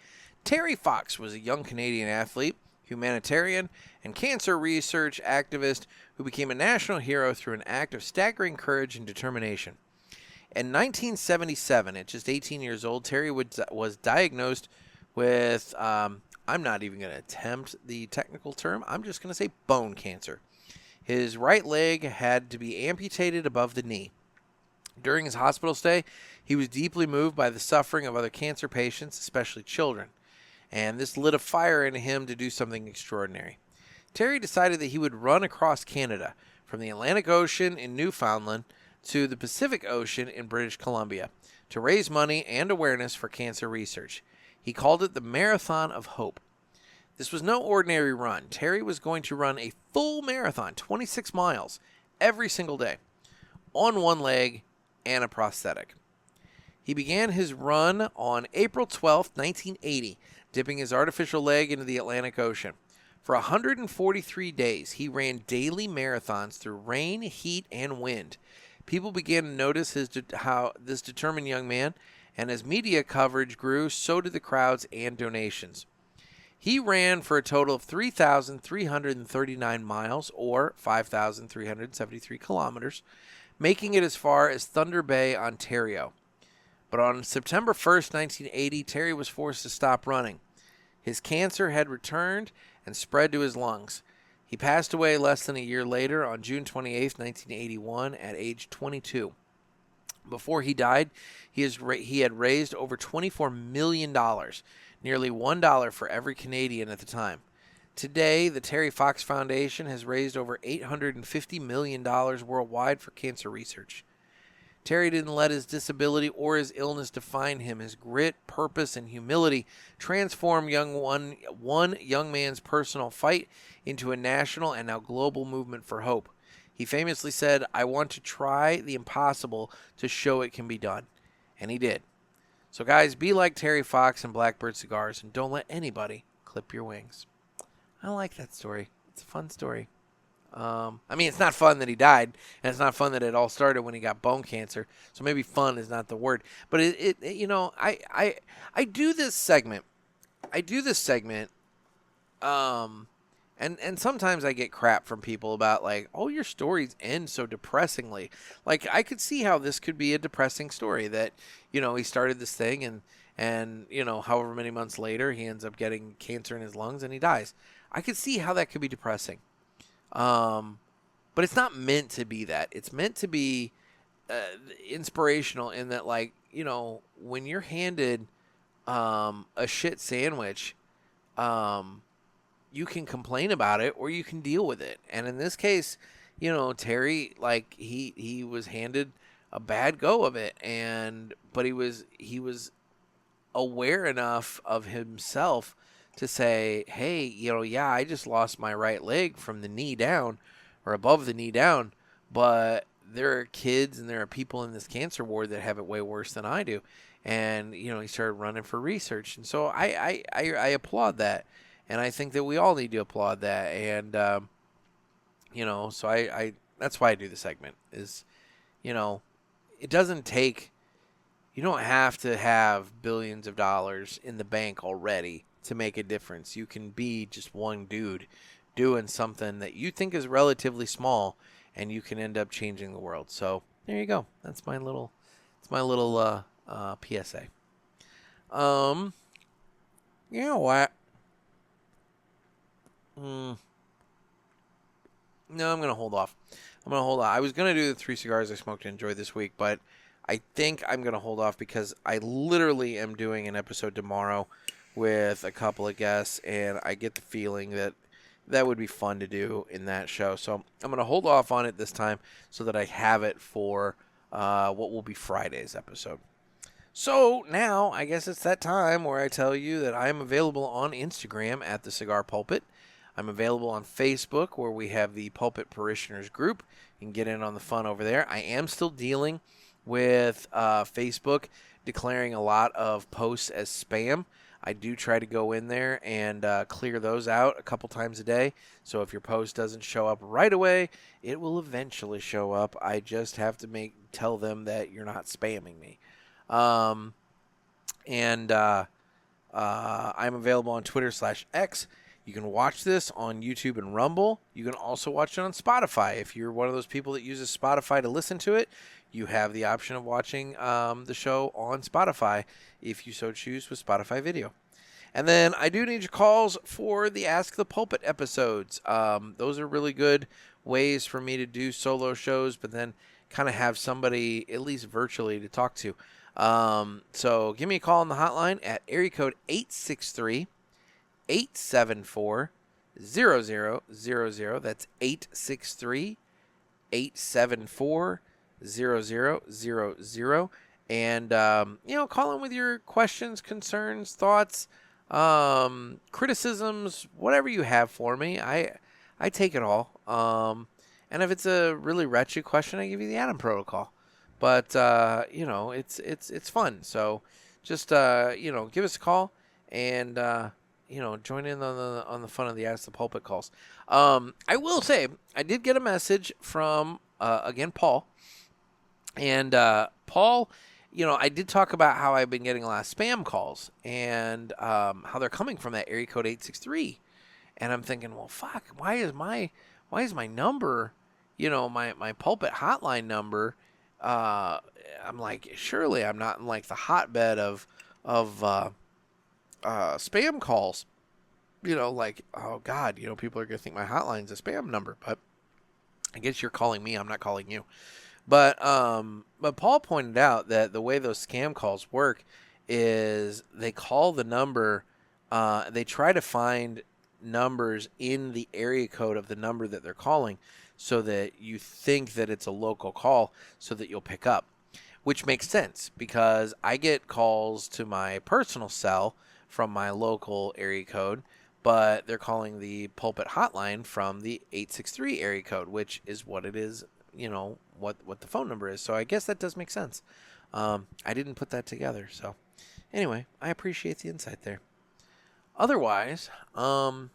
Terry Fox was a young Canadian athlete, humanitarian, and cancer research activist who became a national hero through an act of staggering courage and determination. In 1977, at just 18 years old, Terry was diagnosed with, I'm not even going to attempt the technical term, I'm just going to say bone cancer. His right leg had to be amputated above the knee. During his hospital stay, he was deeply moved by the suffering of other cancer patients, especially children, and this lit a fire in him to do something extraordinary. Terry decided that he would run across Canada, from the Atlantic Ocean in Newfoundland to the Pacific Ocean in British Columbia, to raise money and awareness for cancer research. He called it the Marathon of Hope. This was no ordinary run. Terry was going to run a full marathon, 26 miles, every single day, on one leg and a prosthetic. He began his run on April 12, 1980, dipping his artificial leg into the Atlantic Ocean. For 143 days, he ran daily marathons through rain, heat, and wind. People began to notice how this determined young man, and as media coverage grew, so did the crowds and donations. He ran for a total of 3,339 miles, or 5,373 kilometers, making it as far as Thunder Bay, Ontario. But on September 1st, 1980, Terry was forced to stop running. His cancer had returned and spread to his lungs. He passed away less than a year later on June 28, 1981, at age 22. Before he died, he had raised over $24 million, nearly $1 for every Canadian at the time. Today, the Terry Fox Foundation has raised over $850 million worldwide for cancer research. Terry didn't let his disability or his illness define him. His grit, purpose, and humility transformed one young man's personal fight into a national and now global movement for hope. He famously said, "I want to try the impossible to show it can be done." And he did. So guys, be like Terry Fox and Blackbird Cigars, and don't let anybody clip your wings. I like that story. It's a fun story. It's not fun that he died, and it's not fun that it all started when he got bone cancer. So maybe fun is not the word. But I do this segment. And sometimes I get crap from people about like, oh, your stories end so depressingly. Like, I could see how this could be a depressing story that, he started this thing and however many months later he ends up getting cancer in his lungs and he dies. I could see how that could be depressing. But it's not meant to be that. It's meant to be inspirational in that, like, when you're handed a shit sandwich, you can complain about it or you can deal with it. And in this case, Terry, like, he was handed a bad go of it, but he was aware enough of himself to say, hey, I just lost my right leg from the knee down or above the knee down, but there are kids and there are people in this cancer ward that have it way worse than I do. And, he started running for research. And so I applaud that. And I think that we all need to applaud that. And, so I that's why I do the segment is, it doesn't take, you don't have to have billions of dollars in the bank already to make a difference. You can be just one dude doing something that you think is relatively small, and you can end up changing the world. So there you go. That's my little PSA. You know what? No, I'm going to hold off. I was going to do the 3 cigars I smoked and enjoyed this week, but I think I'm going to hold off because I literally am doing an episode tomorrow with a couple of guests, and I get the feeling that would be fun to do in that show. So I'm going to hold off on it this time so that I have it for what will be Friday's episode. So now I guess it's that time where I tell you that I am available on Instagram at The Cigar Pulpit. I'm available on Facebook where we have the Pulpit Parishioners group. You can get in on the fun over there. I am still dealing with Facebook declaring a lot of posts as spam. I do try to go in there and clear those out a couple times a day. So if your post doesn't show up right away, it will eventually show up. I just have to tell them that you're not spamming me. I'm available on Twitter/X. You can watch this on YouTube and Rumble. You can also watch it on Spotify. If you're one of those people that uses Spotify to listen to it, you have the option of watching the show on Spotify if you so choose with Spotify video. And then I do need your calls for the Ask the Pulpit episodes. Those are really good ways for me to do solo shows, but then kind of have somebody, at least virtually, to talk to. So give me a call on the hotline at area code 863-874-0000. That's 863-874-0000. And, call in with your questions, concerns, thoughts, criticisms, whatever you have for me. I take it all. And if it's a really wretched question, I give you the Adam Protocol. But, it's fun. So just, give us a call and, join in on the fun of the Ask the Pulpit calls. I will say, I did get a message from, again, Paul. And Paul, I did talk about how I've been getting a lot of spam calls and how they're coming from that area code 863. And I'm thinking, well, fuck, why is my number, my pulpit hotline number, I'm like, surely I'm not in like the hotbed of spam calls, like, oh God, people are going to think my hotline's a spam number, but I guess you're calling me. I'm not calling you. But Paul pointed out that the way those scam calls work is they call the number, they try to find numbers in the area code of the number that they're calling so that you think that it's a local call so that you'll pick up, which makes sense because I get calls to my personal cell from my local area code, but they're calling the pulpit hotline from the 863 area code, which is what it is, what the phone number is. So I guess that does make sense. I didn't put that together. So anyway, I appreciate the insight there. Otherwise, I'm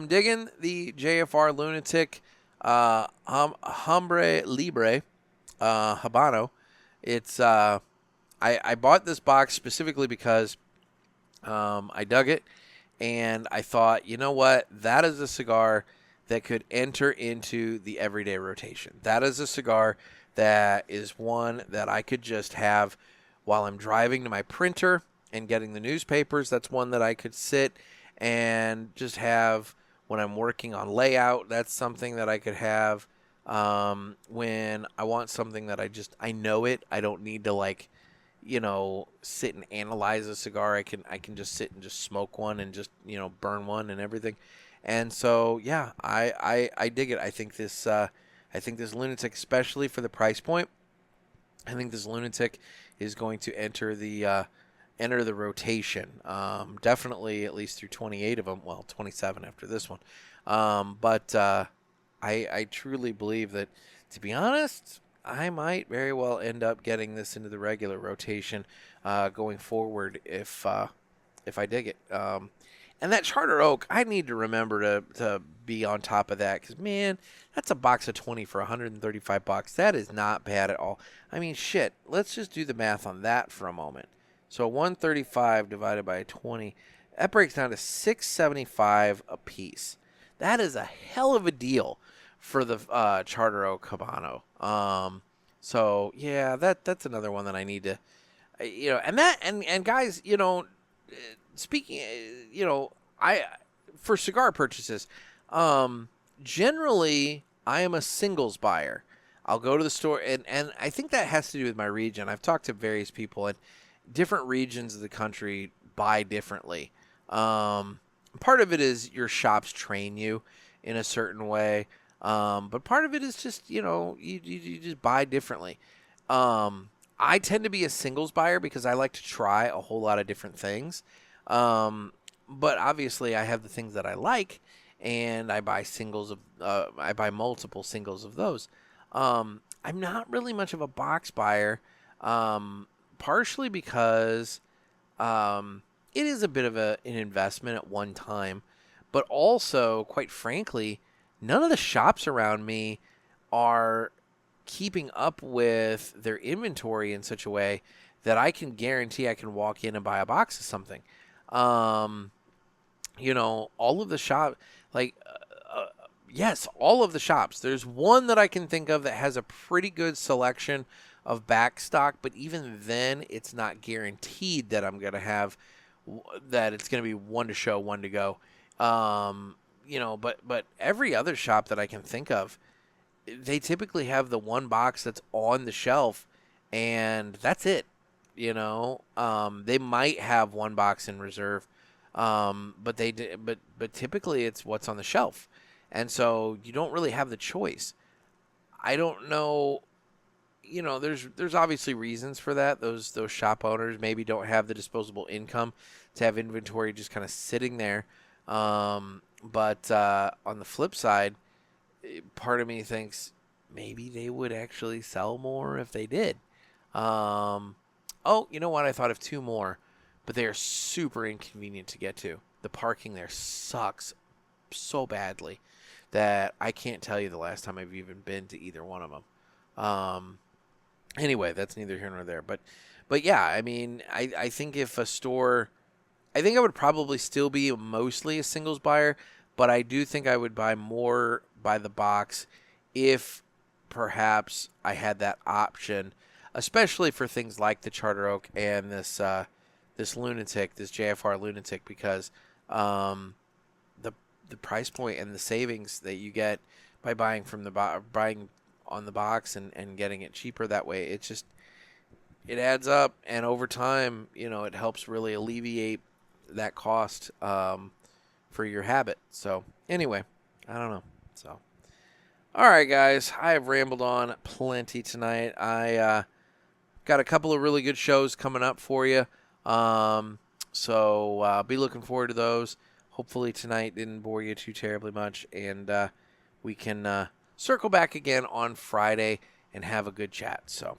digging the JFR Lunatic Hombre Libre Habano. It's I bought this box specifically because I dug it, and I thought, you know what, that is a cigar that could enter into the everyday rotation. That is a cigar that is one that I could just have while I'm driving to my printer and getting the newspapers. That's one that I could sit and just have when I'm working on layout. That's something that I could have when I want something that I know it. I don't need to sit and analyze a cigar. I can just sit and just smoke one and just, burn one and everything. And so, yeah, I dig it. I think this Lunatic, especially for the price point, I think this Lunatic is going to enter the rotation. Definitely at least through 28 of them. Well, 27 after this one. But I truly believe that, to be honest, I might very well end up getting this into the regular rotation going forward if I dig it. And that Charter Oak, I need to remember to be on top of that because, man, that's a box of 20 for $135. That is not bad at all. I mean, shit, let's just do the math on that for a moment. So 135 divided by 20, that breaks down to $675 a piece. That is a hell of a deal for the Charter Oak Habano. So yeah, that's another one that I need to, and guys, speaking, for cigar purchases, generally I am a singles buyer. I'll go to the store, and I think that has to do with my region. I've talked to various people, and different regions of the country buy differently. Part of it is your shops train you in a certain way. But part of it is just, you just buy differently. I tend to be a singles buyer because I like to try a whole lot of different things. But obviously I have the things that I like, and I buy I buy multiple singles of those. I'm not really much of a box buyer, partially because, it is a bit of an investment at one time, but also, quite frankly, none of the shops around me are keeping up with their inventory in such a way that I can guarantee I can walk in and buy a box of something. You know, all of the shop, like, yes, all of the shops. There's one that I can think of that has a pretty good selection of back stock, but even then, it's not guaranteed that I'm going to have, that it's going to be one to show, one to go. You know, but every other shop that I can think of, they typically have the one box that's on the shelf, and that's it. You know, they might have one box in reserve, but typically it's what's on the shelf, and so you don't really have the choice. I don't know. You know, there's obviously reasons for that. Those shop owners maybe don't have the disposable income to have inventory just kind of sitting there. But on the flip side, part of me thinks maybe they would actually sell more if they did. Oh, you know what? I thought of two more, but they are super inconvenient to get to. The parking there sucks so badly that I can't tell you the last time I've even been to either one of them. Anyway, that's neither here nor there. But yeah, I mean, I think if a store, I think I would probably still be mostly a singles buyer, but I do think I would buy more by the box if perhaps I had that option, especially for things like the Charter Oak and this Lunatic, this JFR Lunatic, because the price point and the savings that you get by buying from buying on the box and getting it cheaper that way, it adds up, and over time, you know, it helps really alleviate that cost for your habit. So anyway, I don't know. So all right, guys, I have rambled on plenty tonight. I got a couple of really good shows coming up for you, so be looking forward to those. Hopefully tonight didn't bore you too terribly much, and we can circle back again on Friday and have a good chat. So,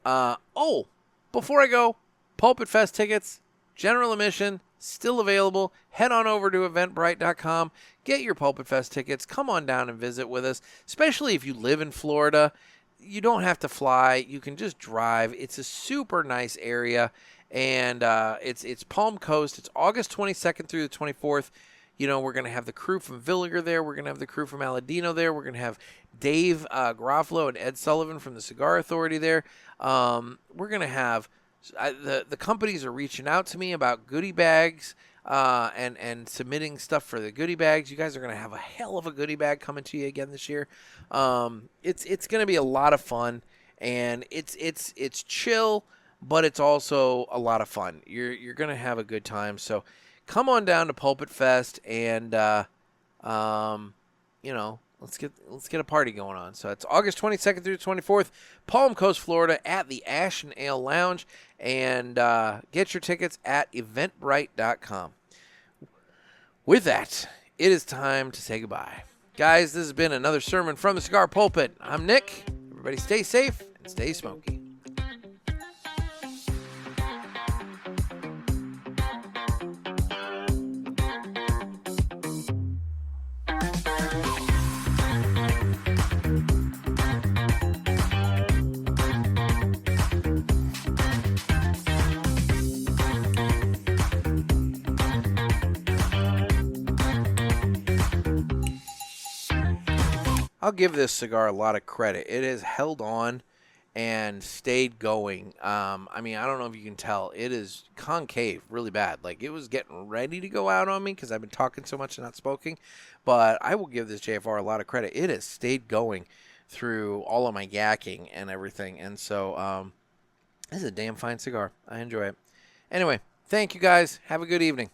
before I go, PulpitFest tickets, general admission, still available. Head on over to eventbrite.com. Get your PulpitFest tickets. Come on down and visit with us, especially if you live in Florida. You don't have to fly. You can just drive. It's a super nice area, and it's Palm Coast. It's August 22nd through the 24th. You know, we're going to have the crew from Villiger there. We're going to have the crew from Aladino there. We're going to have Dave Garofalo and Ed Sullivan from the Cigar Authority there. We're going to have the companies are reaching out to me about goodie bags and submitting stuff for the goodie bags. You guys are going to have a hell of a goodie bag coming to you again this year. It's going to be a lot of fun, and it's chill, but it's also a lot of fun. You're going to have a good time. So come on down to Pulpit Fest, and you know, let's get a party going on. So it's August 22nd through the 24th, Palm Coast, Florida, at the Ash and Ale Lounge, and get your tickets at eventbrite.com. With that, it is time to say goodbye. Guys, this has been another sermon from the Cigar Pulpit. I'm Nick. Everybody stay safe and stay smoky. I'll give this cigar a lot of credit. It has held on and stayed going. I mean, I don't know if you can tell. It is concave really bad. Like, it was getting ready to go out on me because I've been talking so much and not smoking. But I will give this JFR a lot of credit. It has stayed going through all of my yakking and everything. And so this is a damn fine cigar. I enjoy it. Anyway, thank you guys. Have a good evening.